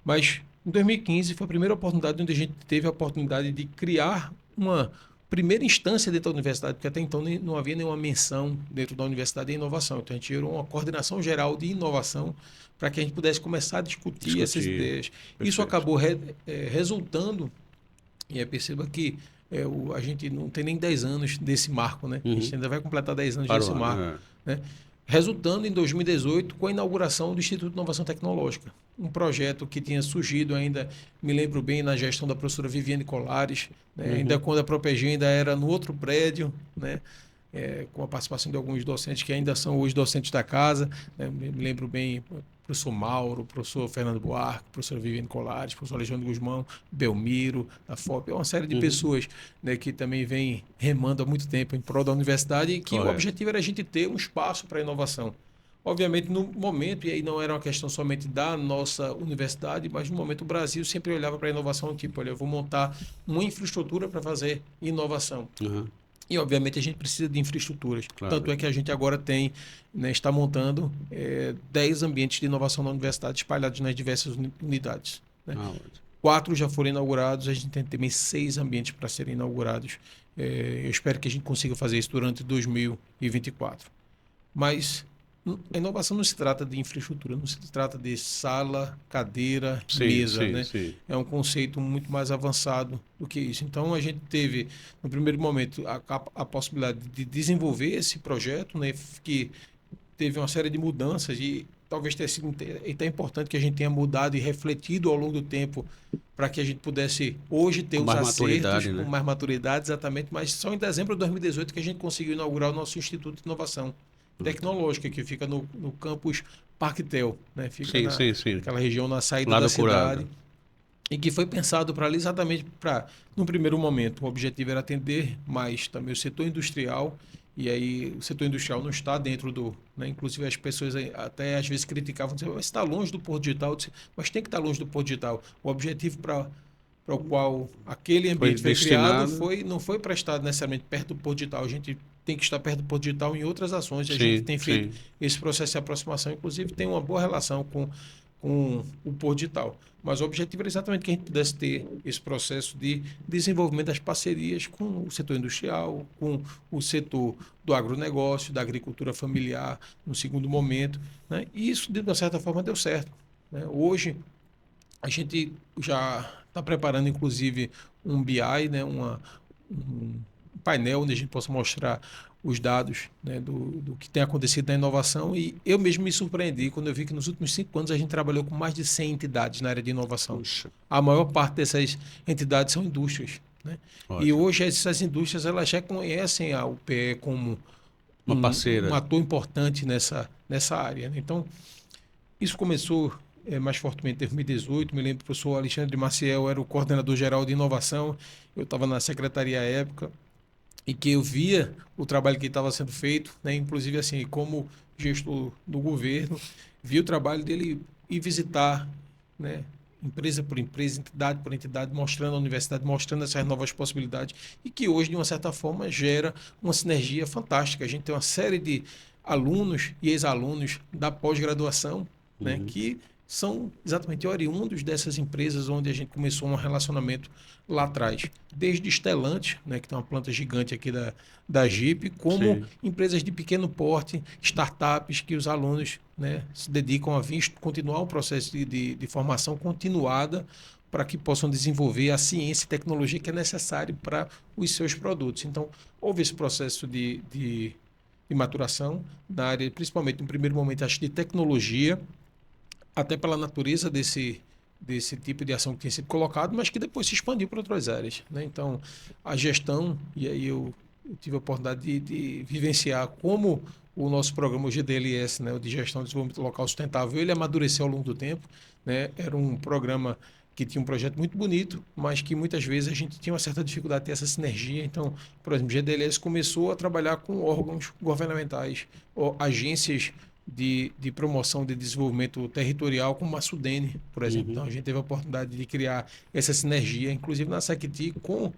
Mas em 2015 foi a primeira oportunidade onde a gente teve a oportunidade de criar uma primeira instância dentro da universidade, porque até então não havia nenhuma menção dentro da universidade de inovação. Então a gente gerou uma coordenação geral de inovação para que a gente pudesse começar a discutir essas ideias. Perfeito. Isso acabou resultando, e perceba que a gente não tem nem 10 anos desse marco, né? A gente ainda vai completar 10 anos desse marco. Né? Resultando em 2018 com a inauguração do Instituto de Inovação Tecnológica. Um projeto que tinha surgido ainda, me lembro bem, na gestão da professora Viviane Colares, né? Ainda quando a Propeg ainda era no outro prédio, né? Com a participação de alguns docentes que ainda são hoje docentes da casa. Né? Me lembro bem, professor Mauro, professor Fernando Buarque, professor Viviane Colares, professor Alexandre Guzmão, Belmiro, da FOP, uma série de pessoas, né, que também vem remando há muito tempo em prol da universidade e que o objetivo era a gente ter um espaço para inovação. Obviamente, no momento, e aí não era uma questão somente da nossa universidade, mas no momento o Brasil sempre olhava para a inovação, tipo, olha, eu vou montar uma infraestrutura para fazer inovação. E, obviamente, a gente precisa de infraestruturas. Claro. Tanto é que a gente agora tem, né, está montando 10 ambientes de inovação na universidade espalhados nas diversas unidades. Né? 4 já foram inaugurados, a gente tem também 6 ambientes para serem inaugurados. Eu espero que a gente consiga fazer isso durante 2024. Mas A inovação não se trata de infraestrutura, não se trata de sala, cadeira, Sim, mesa, sim, né? sim. É um conceito muito mais avançado do que isso. Então, a gente teve, no primeiro momento, a possibilidade de desenvolver esse projeto, né? Que teve uma série de mudanças e talvez tenha sido até importante que a gente tenha mudado e refletido ao longo do tempo para que a gente pudesse hoje ter Com os mais acertos maturidade, com né? mais maturidade, exatamente, mas só em dezembro de 2018 que a gente conseguiu inaugurar o nosso Instituto de Inovação Tecnológica, que fica no campus Parquetel, né? Fica Sim, sim, sim. naquela região na saída Lá da do Curado. cidade e que foi pensado para exatamente para, no primeiro momento, o objetivo era atender mais também o setor industrial, e aí o setor industrial não está dentro do, né, inclusive as pessoas até às vezes criticavam, diziam, mas está longe do Porto Digital, disse, mas tem que estar longe do Porto Digital. O objetivo para o qual aquele Foi ambiente foi criado destinado. não foi para estar necessariamente perto do Porto Digital, a gente tem que estar perto do Porto Digital em outras ações, e a gente Sim, tem feito sim. esse processo de aproximação, inclusive tem uma boa relação com o Porto Digital. Mas o objetivo era exatamente que a gente pudesse ter esse processo de desenvolvimento das parcerias com o setor industrial, com o setor do agronegócio, da agricultura familiar, no segundo momento. Né? E isso, de uma certa forma, deu certo. Né? Hoje, a gente já está preparando, inclusive, um BI, né? Um painel onde a gente possa mostrar os dados, né, do que tem acontecido na inovação, e eu mesmo me surpreendi quando eu vi que nos últimos 5 anos a gente trabalhou com mais de 100 entidades na área de inovação. Puxa, A maior parte dessas entidades são indústrias. Né? E ótimo. hoje essas indústrias elas já conhecem a UPE como Uma um parceira. ator importante nessa área. Né? Então, isso começou mais fortemente em 2018. Me lembro que o professor Alexandre Maciel era o coordenador geral de inovação. Eu estava na secretaria à época e que eu via o trabalho que estava sendo feito, né? Inclusive assim, como gestor do governo, vi o trabalho dele ir visitar, né? Empresa por empresa, entidade por entidade, mostrando a universidade, mostrando essas novas possibilidades e que hoje, de uma certa forma, gera uma sinergia fantástica. A gente tem uma série de alunos e ex-alunos da pós-graduação, né? Uhum. Que são exatamente oriundos dessas empresas onde a gente começou um relacionamento lá atrás. Desde Stellantis, né, que tem uma planta gigante aqui da Jeep, como Sim. empresas de pequeno porte, startups que os alunos, né, se dedicam a vir continuar o processo de formação continuada para que possam desenvolver a ciência e tecnologia que é necessária para os seus produtos. Então, houve esse processo de maturação na área, principalmente no primeiro momento, acho, de tecnologia, até pela natureza desse tipo de ação que tinha sido colocado, mas que depois se expandiu para outras áreas. Né? Então, a gestão, e aí eu tive a oportunidade de vivenciar como o nosso programa, o GDLS, né, o de Gestão de Desenvolvimento Local Sustentável, ele amadureceu ao longo do tempo. Né? Era um programa que tinha um projeto muito bonito, mas que muitas vezes a gente tinha uma certa dificuldade de ter essa sinergia. Então, por exemplo, o GDLS começou a trabalhar com órgãos governamentais, ou agências de promoção de desenvolvimento territorial, como a Sudene, por exemplo. Uhum. Então, a gente teve a oportunidade de criar essa sinergia, inclusive na Secti, com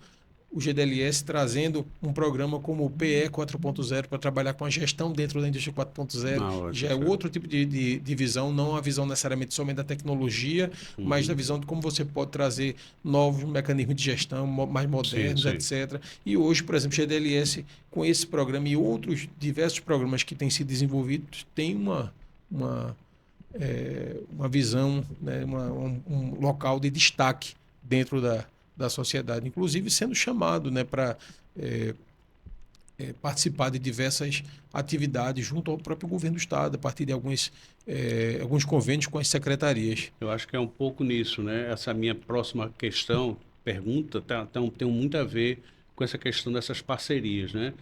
o GDLS, trazendo um programa como o PE 4.0 para trabalhar com a gestão dentro da indústria 4.0. Ah, ótimo, Já é certo. outro tipo de visão, não a visão necessariamente somente da tecnologia, mas da Uhum. visão de como você pode trazer novos mecanismos de gestão mais Sim, modernos, sim. etc. E hoje, por exemplo, o GDLS, com esse programa e outros diversos programas que têm sido desenvolvidos, tem uma, uma visão, né, um local de destaque dentro da sociedade, inclusive sendo chamado, né, para participar de diversas atividades junto ao próprio governo do Estado, a partir de alguns convênios com as secretarias. Eu acho que é um pouco nisso, né? Essa minha próxima pergunta, tem muito a ver com essa questão dessas parcerias, né?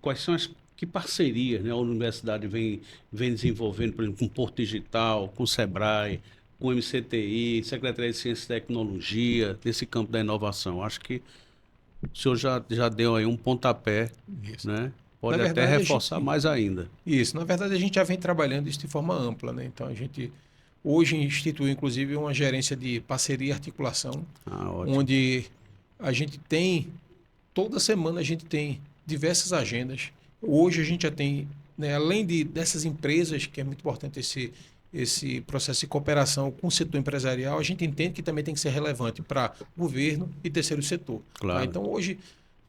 Quais são que parcerias, né, a universidade vem desenvolvendo, por exemplo, com Porto Digital, com o Sebrae, com o MCTI, Secretaria de Ciência e Tecnologia, nesse campo da inovação. Acho que o senhor já deu aí um pontapé, Isso. né? Na Pode até verdade, reforçar mais ainda. na verdade, a gente já vem trabalhando isso de forma ampla, né? Então, a gente hoje institui, inclusive, uma gerência de parceria e articulação, Ah, ótimo. onde a gente tem, toda semana a gente tem diversas agendas. Hoje a gente já tem, né, além dessas empresas, que é muito importante esse processo de cooperação com o setor empresarial, a gente entende que também tem que ser relevante para governo e terceiro setor. Tá? Claro. Então, hoje,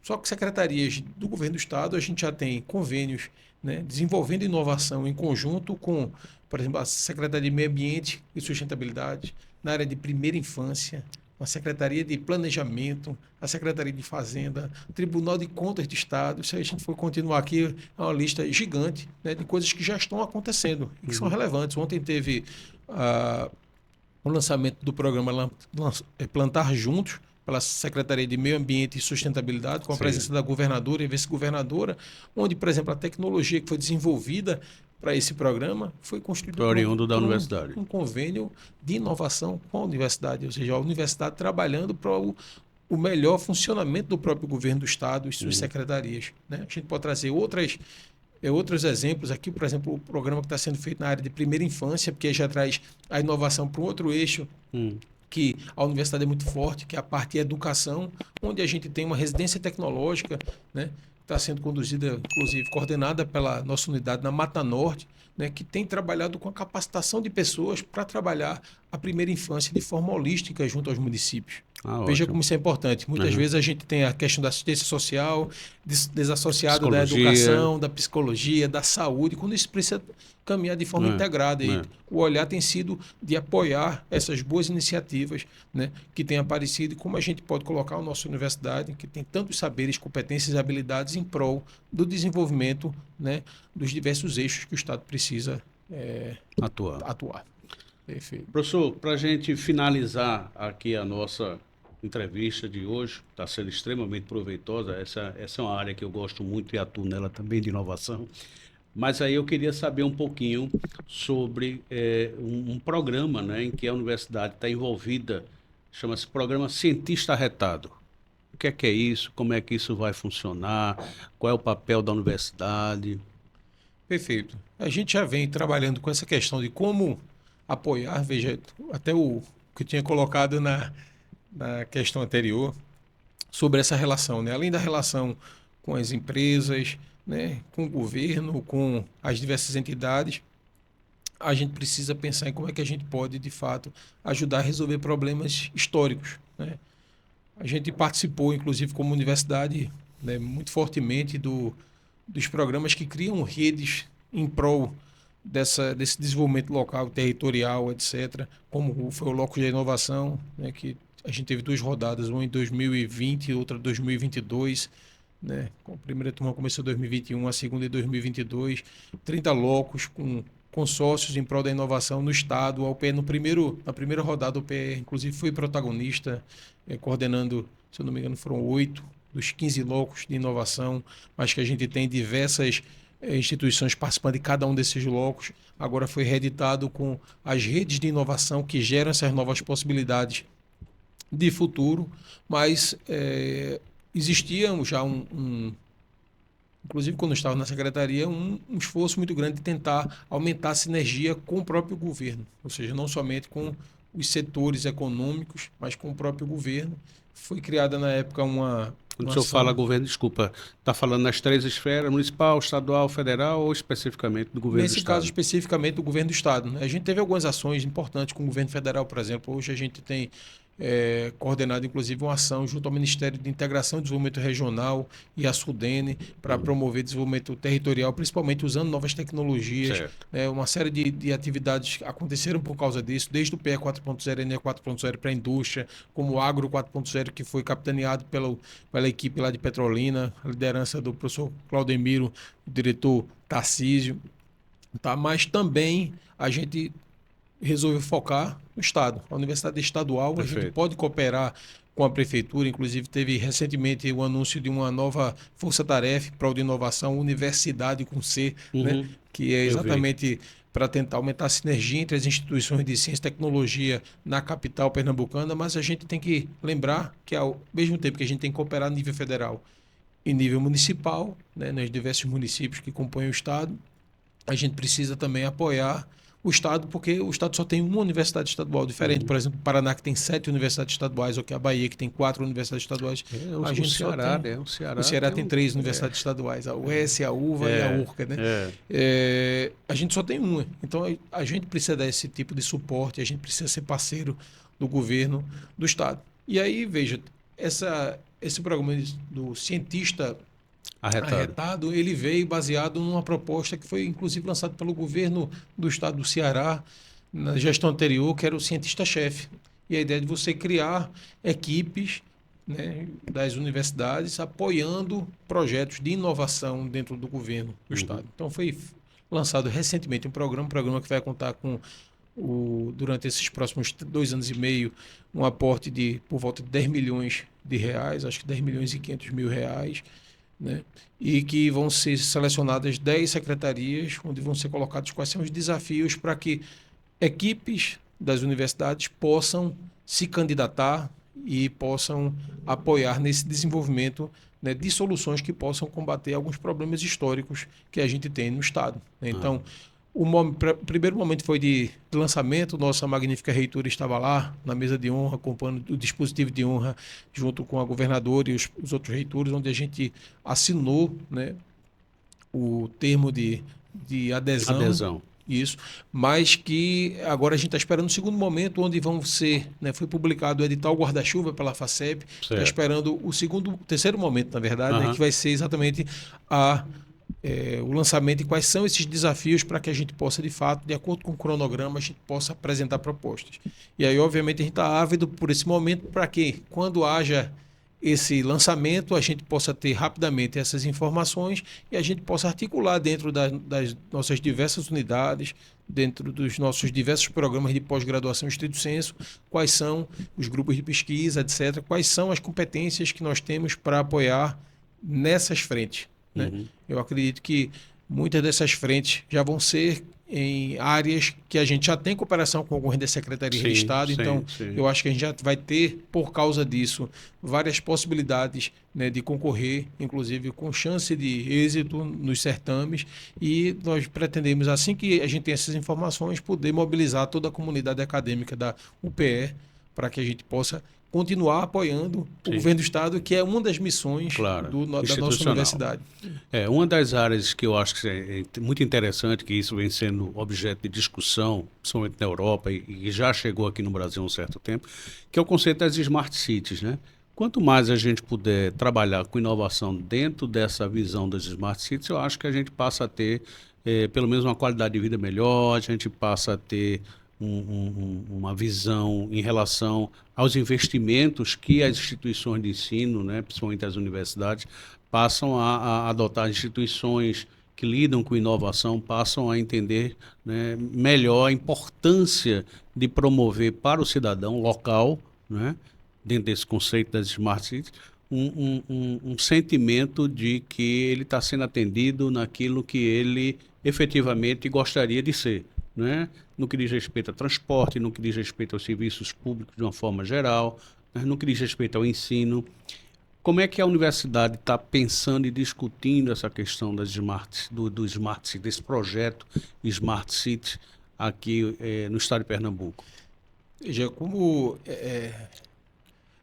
Só que secretarias do governo do estado, a gente já tem convênios, né, desenvolvendo inovação em conjunto com, por exemplo, a Secretaria de Meio Ambiente e Sustentabilidade, na área de primeira infância, a Secretaria de Planejamento, a Secretaria de Fazenda, Tribunal de Contas do Estado. Se a gente for continuar aqui, é uma lista gigante, né, de coisas que já estão acontecendo e que são relevantes. Ontem teve o lançamento do programa Plantar Juntos, pela Secretaria de Meio Ambiente e Sustentabilidade, com a presença da governadora e vice-governadora, onde, por exemplo, a tecnologia que foi desenvolvida para esse programa foi construída oriundo da universidade. Um convênio de inovação com a universidade, ou seja, a universidade trabalhando para o melhor funcionamento do próprio governo do estado e suas secretarias, né? A gente pode trazer outros exemplos aqui, por exemplo, o programa que está sendo feito na área de primeira infância, porque já traz a inovação para um outro eixo, que a universidade é muito forte, que é a parte de educação, onde a gente tem uma residência tecnológica, né? Está sendo conduzida, inclusive, coordenada pela nossa unidade na Mata Norte, né? Que tem trabalhado com a capacitação de pessoas para trabalhar a primeira infância de forma holística junto aos municípios. Veja como isso é importante. Muitas vezes a gente tem a questão da assistência social desassociada da educação, da psicologia, da saúde, quando isso precisa caminhar de forma integrada. E o olhar tem sido de apoiar essas boas iniciativas, né, que têm aparecido e como a gente pode colocar a nossa universidade, que tem tantos saberes, competências e habilidades em prol do desenvolvimento, né, dos diversos eixos que o Estado precisa atuar. Perfeito. Professor, para a gente finalizar aqui a nossa entrevista de hoje, está sendo extremamente proveitosa, essa é uma área que eu gosto muito e atuo nela também, de inovação, mas aí eu queria saber um pouquinho sobre um programa, né, em que a universidade está envolvida, chama-se Programa Cientista Arretado. O que é isso? Como é que isso vai funcionar? Qual é o papel da universidade? Perfeito. A gente já vem trabalhando com essa questão de como apoiar, veja, até o que eu tinha colocado na questão anterior, sobre essa relação, né? Além da relação com as empresas, né, com o governo, com as diversas entidades, a gente precisa pensar em como é que a gente pode, de fato, ajudar a resolver problemas históricos, né? A gente participou, inclusive, como universidade, né, muito fortemente dos programas que criam redes em prol desse desenvolvimento local, territorial, etc., como foi o Locus da Inovação, né, que a gente teve 2 rodadas, uma em 2020 e outra em 2022, né? A primeira turma começou em 2021, a segunda em 2022, 30 locos com consórcios em prol da inovação no estado. A UPE, na primeira rodada, a UPE, inclusive, foi protagonista, coordenando, se eu não me engano, foram 8 dos 15 locos de inovação, mas que a gente tem diversas instituições participando de cada um desses locos. Agora foi reeditado com as redes de inovação que geram essas novas possibilidades de futuro, mas existia já inclusive quando eu estava na secretaria, um esforço muito grande de tentar aumentar a sinergia com o próprio governo, ou seja, não somente com os setores econômicos, mas com o próprio governo. Foi criada na época Quando o senhor fala governo, desculpa, está falando nas 3 esferas, municipal, estadual, federal ou especificamente do governo do Estado? Nesse caso, especificamente do governo do Estado, né? A gente teve algumas ações importantes com o governo federal, por exemplo. Hoje a gente tem coordenado, inclusive, uma ação junto ao Ministério de Integração e Desenvolvimento Regional e a SUDENE para promover desenvolvimento territorial, principalmente usando novas tecnologias. Uma série de atividades aconteceram por causa disso, desde o PE 4.0 e ENE 4.0 para a indústria, como o Agro 4.0, que foi capitaneado pela equipe lá de Petrolina, a liderança do professor Claudemiro, o diretor Tarcísio. Tá? Mas também a gente resolveu focar no Estado. A Universidade Estadual, a gente pode cooperar com a Prefeitura, inclusive teve recentemente o anúncio de uma nova força-tarefa para o de inovação, Universidade com C, né? Que é exatamente para tentar aumentar a sinergia entre as instituições de ciência e tecnologia na capital pernambucana, mas a gente tem que lembrar que, ao mesmo tempo que a gente tem que cooperar a nível federal e nível municipal, né, nos diversos municípios que compõem o Estado, a gente precisa também apoiar o Estado, porque o Estado só tem uma universidade estadual diferente. Por exemplo, o Paraná, que tem 7 universidades estaduais, ou que a Bahia, que tem 4 universidades estaduais. O Ceará tem 3 universidades estaduais, a UES, a UVA e a URCA, né? A gente só tem uma. Então, a gente precisa dar esse tipo de suporte, a gente precisa ser parceiro do governo do Estado. E aí, veja, esse programa do cientista Arretado. arretado, ele veio baseado numa proposta que foi inclusive lançada pelo governo do estado do Ceará na gestão anterior, que era o cientista-chefe. E a ideia de você criar equipes, né, das universidades apoiando projetos de inovação dentro do governo do estado. Então foi lançado recentemente um programa que vai contar com durante esses próximos 2 anos e meio, um aporte de por volta de 10 milhões de reais, acho que 10 milhões e 500 mil reais, né? E que vão ser selecionadas 10 secretarias, onde vão ser colocados quais são os desafios para que equipes das universidades possam se candidatar e possam apoiar nesse desenvolvimento, né, de soluções que possam combater alguns problemas históricos que a gente tem no Estado, né? Então, o primeiro momento foi de lançamento, nossa magnífica reitora estava lá na mesa de honra, acompanhando o dispositivo de honra, junto com a governadora e os outros reitores, onde a gente assinou, né, o termo de adesão. Isso, mas que agora a gente está esperando o segundo momento, onde vão ser, né, foi publicado o edital guarda-chuva pela FACEP, está esperando o terceiro momento, na verdade, né, que vai ser exatamente o lançamento e quais são esses desafios para que a gente possa, de fato, de acordo com o cronograma, a gente possa apresentar propostas. E aí, obviamente, a gente está ávido por esse momento para que, quando haja esse lançamento, a gente possa ter rapidamente essas informações e a gente possa articular dentro das nossas diversas unidades, dentro dos nossos diversos programas de pós-graduação estrito sensu, quais são os grupos de pesquisa, etc., quais são as competências que nós temos para apoiar nessas frentes, né? Eu acredito que muitas dessas frentes já vão ser em áreas que a gente já tem cooperação com algumas das secretarias de Estado, então eu acho que a gente já vai ter, por causa disso, várias possibilidades, né, de concorrer, inclusive com chance de êxito nos certames, e nós pretendemos, assim que a gente tem essas informações, poder mobilizar toda a comunidade acadêmica da UPE para que a gente possa continuar apoiando o governo do Estado, que é uma das missões da nossa universidade. Uma das áreas que eu acho que é muito interessante, que isso vem sendo objeto de discussão, principalmente na Europa, e já chegou aqui no Brasil há um certo tempo, que é o conceito das Smart Cities, né? Quanto mais a gente puder trabalhar com inovação dentro dessa visão das Smart Cities, eu acho que a gente passa a ter, pelo menos, uma qualidade de vida melhor, a gente passa a ter uma visão em relação aos investimentos que as instituições de ensino, né, principalmente as universidades, passam a adotar. Instituições que lidam com inovação passam a entender, né, melhor a importância de promover para o cidadão local, né, dentro desse conceito das Smart Cities, um sentimento de que ele está sendo atendido naquilo que ele efetivamente gostaria de ser, né? No que diz respeito a transporte, no que diz respeito aos serviços públicos de uma forma geral, né? No que diz respeito ao ensino. Como é que a universidade está pensando e discutindo essa questão das do Smart City, desse projeto Smart City aqui no estado de Pernambuco? Veja,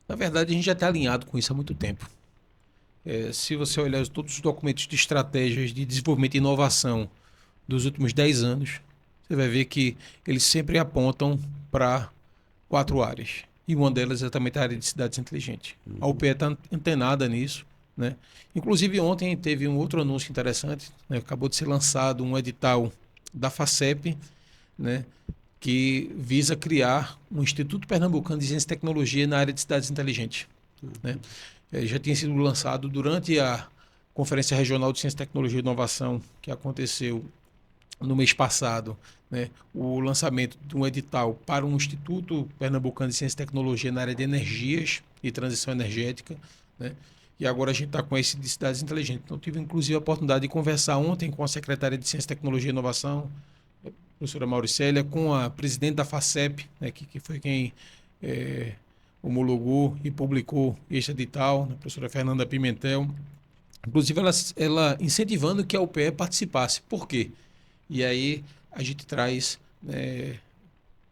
na verdade, a gente já está alinhado com isso há muito tempo. Se você olhar todos os documentos de estratégias de desenvolvimento e inovação dos últimos 10 anos, você vai ver que eles sempre apontam para 4 áreas. E uma delas é exatamente a área de cidades inteligentes. A UPE está antenada nisso, né? Inclusive, ontem teve um outro anúncio interessante, né? Acabou de ser lançado um edital da FACEP, né, que visa criar um Instituto Pernambucano de Ciência e Tecnologia na área de cidades inteligentes, né? Já tinha sido lançado durante a Conferência Regional de Ciência, Tecnologia e Inovação, que aconteceu no mês passado, né, o lançamento de um edital para um Instituto Pernambucano de Ciência e Tecnologia na área de energias e transição energética, né? E agora a gente está com esse de cidades inteligentes. Então, tive inclusive a oportunidade de conversar ontem com a secretária de Ciência, Tecnologia e Inovação, a professora Mauricélia, com a presidente da FACEP, né, que foi quem homologou e publicou este edital, a professora Fernanda Pimentel. Inclusive, ela incentivando que a UPE participasse. Por quê? E aí a gente traz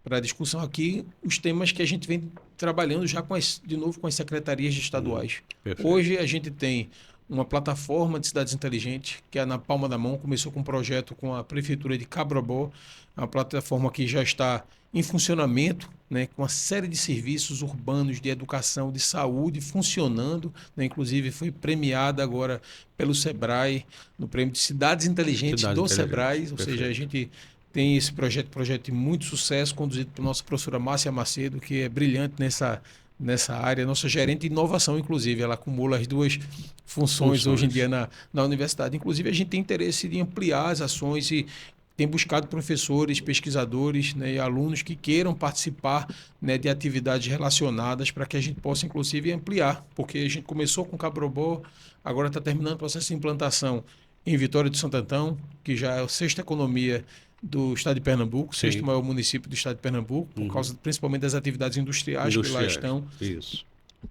para a discussão aqui os temas que a gente vem trabalhando já de novo com as secretarias estaduais. Hoje a gente tem uma plataforma de cidades inteligentes, que é na palma da mão, começou com um projeto com a Prefeitura de Cabrobó, uma plataforma que já está em funcionamento, né, com uma série de serviços urbanos de educação, de saúde funcionando, né, inclusive foi premiada agora pelo Sebrae, no prêmio de Cidades Inteligentes Cidades do inteligentes, Sebrae, ou perfeito. seja, a gente tem esse projeto de muito sucesso, conduzido por nossa professora Márcia Macedo, que é brilhante nessa área, nossa gerente de inovação, inclusive, ela acumula as duas funções hoje em dia na universidade. Inclusive, a gente tem interesse de ampliar as ações e tem buscado professores, pesquisadores, né, e alunos que queiram participar, né, de atividades relacionadas para que a gente possa, inclusive, ampliar, porque a gente começou com Cabrobó, agora está terminando o processo de implantação em Vitória de Santo Antão, que já é a sexta economia do estado de Pernambuco, Sim. sexto maior município do estado de Pernambuco, por causa principalmente das atividades industriais que lá estão. Isso.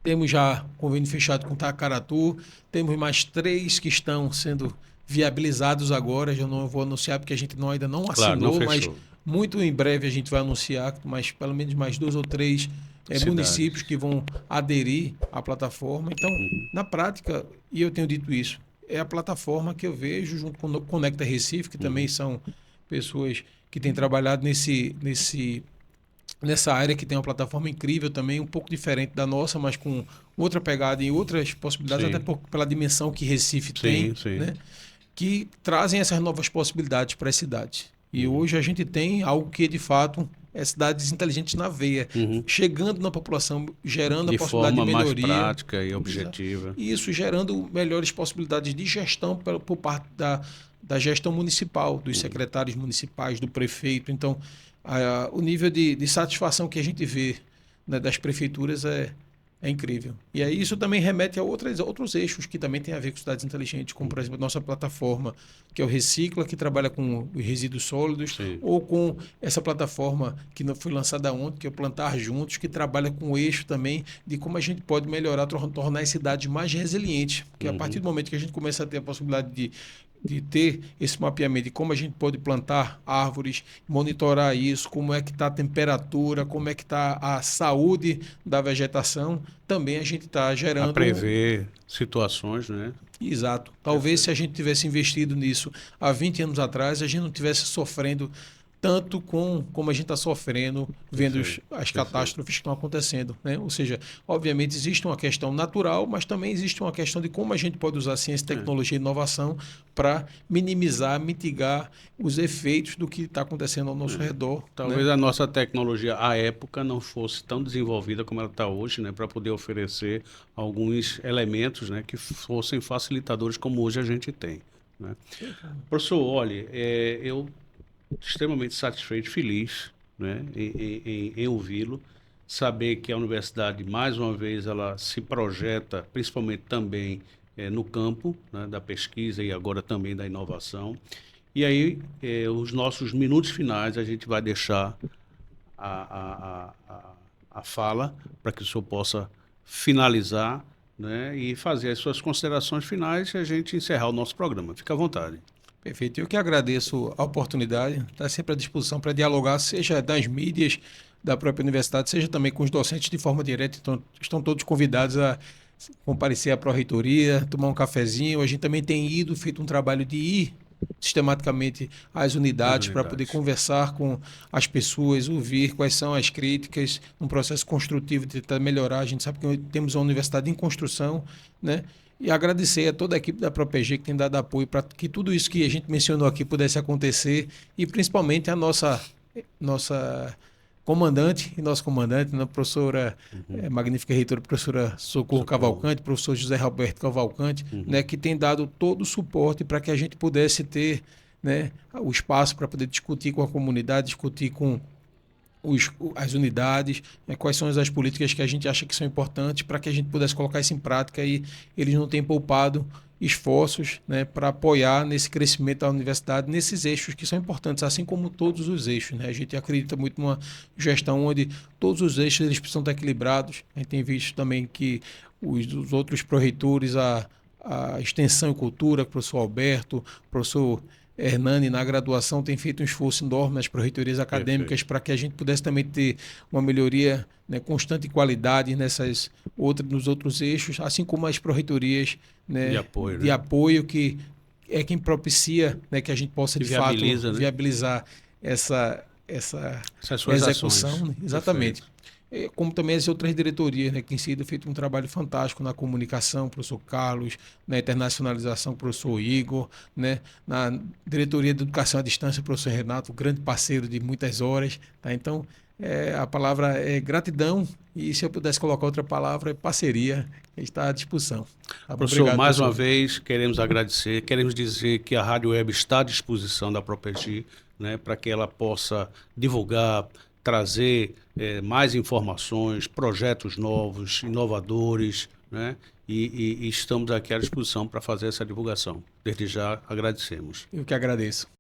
Temos já convênio fechado com Tacaratu, temos mais 3 que estão sendo viabilizados agora, já não vou anunciar porque a gente ainda não assinou, mas muito em breve a gente vai anunciar, mas pelo menos mais 2 ou 3 municípios que vão aderir à plataforma. Então, na prática, e eu tenho dito isso, é a plataforma que eu vejo junto com o Conecta Recife, que também são pessoas que têm trabalhado nessa área, que tem uma plataforma incrível também, um pouco diferente da nossa, mas com outra pegada e outras possibilidades, até pela dimensão que Recife tem, né? Que trazem essas novas possibilidades para as cidades. E hoje a gente tem algo que, de fato, é cidades inteligentes na veia, chegando na população, gerando a possibilidade de melhoria. De forma mais prática e objetiva. E isso gerando melhores possibilidades de gestão por parte da gestão municipal, dos secretários municipais, do prefeito. Então, o nível de satisfação que a gente vê, né, das prefeituras é incrível. E aí isso também remete a outros eixos que também tem a ver com cidades inteligentes, como, por exemplo, a nossa plataforma, que é o Recicla, que trabalha com os resíduos sólidos, ou com essa plataforma que foi lançada ontem, que é o Plantar Juntos, que trabalha com o eixo também de como a gente pode melhorar, tornar as cidades mais resilientes. Porque a partir do momento que a gente começa a ter a possibilidade de ter esse mapeamento de como a gente pode plantar árvores, monitorar isso, como é que está a temperatura, como é que está a saúde da vegetação, também a gente está gerando... A prever situações, né? Exato. Talvez se a gente tivesse investido nisso há 20 anos atrás, a gente não tivesse sofrendo tanto como a gente está sofrendo vendo as catástrofes que estão acontecendo, né? Ou seja, obviamente existe uma questão natural, mas também existe uma questão de como a gente pode usar ciência, tecnologia e inovação para minimizar, mitigar os efeitos do que está acontecendo ao nosso redor. Talvez a nossa tecnologia, à época, não fosse tão desenvolvida como ela está hoje, né? Para poder oferecer alguns elementos, né, que fossem facilitadores como hoje a gente tem, né? Professor, olha, eu extremamente satisfeito, feliz, né, em ouvi-lo, saber que a universidade, mais uma vez, ela se projeta, principalmente também no campo, né, da pesquisa e agora também da inovação. E aí, os nossos minutos finais, a gente vai deixar a fala para que o senhor possa finalizar, né, e fazer as suas considerações finais e a gente encerrar o nosso programa. Fique à vontade. Perfeito. Eu que agradeço a oportunidade, está sempre à disposição para dialogar, seja das mídias da própria universidade, seja também com os docentes de forma direta. Então, estão todos convidados a comparecer à pró-reitoria, tomar um cafezinho. A gente também tem feito um trabalho de ir sistematicamente às unidades para poder conversar com as pessoas, ouvir quais são as críticas, um processo construtivo de tentar melhorar. A gente sabe que temos uma universidade em construção, né? E agradecer a toda a equipe da ProPG que tem dado apoio para que tudo isso que a gente mencionou aqui pudesse acontecer e principalmente a nossa comandante e nosso comandante, a professora magnífica reitora, professora Socorro Cavalcante, professor José Roberto Cavalcante, né, que tem dado todo o suporte para que a gente pudesse ter, né, o espaço para poder discutir com a comunidade, discutir com as unidades, né, quais são as políticas que a gente acha que são importantes para que a gente pudesse colocar isso em prática e eles não têm poupado esforços, né, para apoiar nesse crescimento da universidade, nesses eixos que são importantes, assim como todos os eixos, né? A gente acredita muito numa gestão onde todos os eixos eles precisam estar equilibrados. A gente tem visto também que os outros pró-reitores, a Extensão e Cultura, o professor Alberto, o professor Hernani, na graduação, tem feito um esforço enorme nas pró-reitorias acadêmicas para que a gente pudesse também ter uma melhoria, né, constante e qualidade nos outros eixos, assim como as pró-reitorias, né, de apoio, que é quem propicia, né, que a gente possa, de fato, viabilizar essa suas execução, ações. né? Exatamente. Como também as outras diretorias, né, que têm sido feito um trabalho fantástico na comunicação, professor Carlos, na internacionalização, professor Igor, né, na diretoria de educação à distância, professor Renato, grande parceiro de muitas horas. Tá? Então, a palavra é gratidão e se eu pudesse colocar outra palavra, é parceria, está à disposição. Tá bom? Professor, Obrigado, mais uma professor. vez, queremos agradecer, queremos dizer que a Rádio Web está à disposição da Propegi, né, para que ela possa divulgar, trazer mais informações, projetos novos, inovadores, né, e estamos aqui à disposição para fazer essa divulgação. Desde já agradecemos. Eu que agradeço.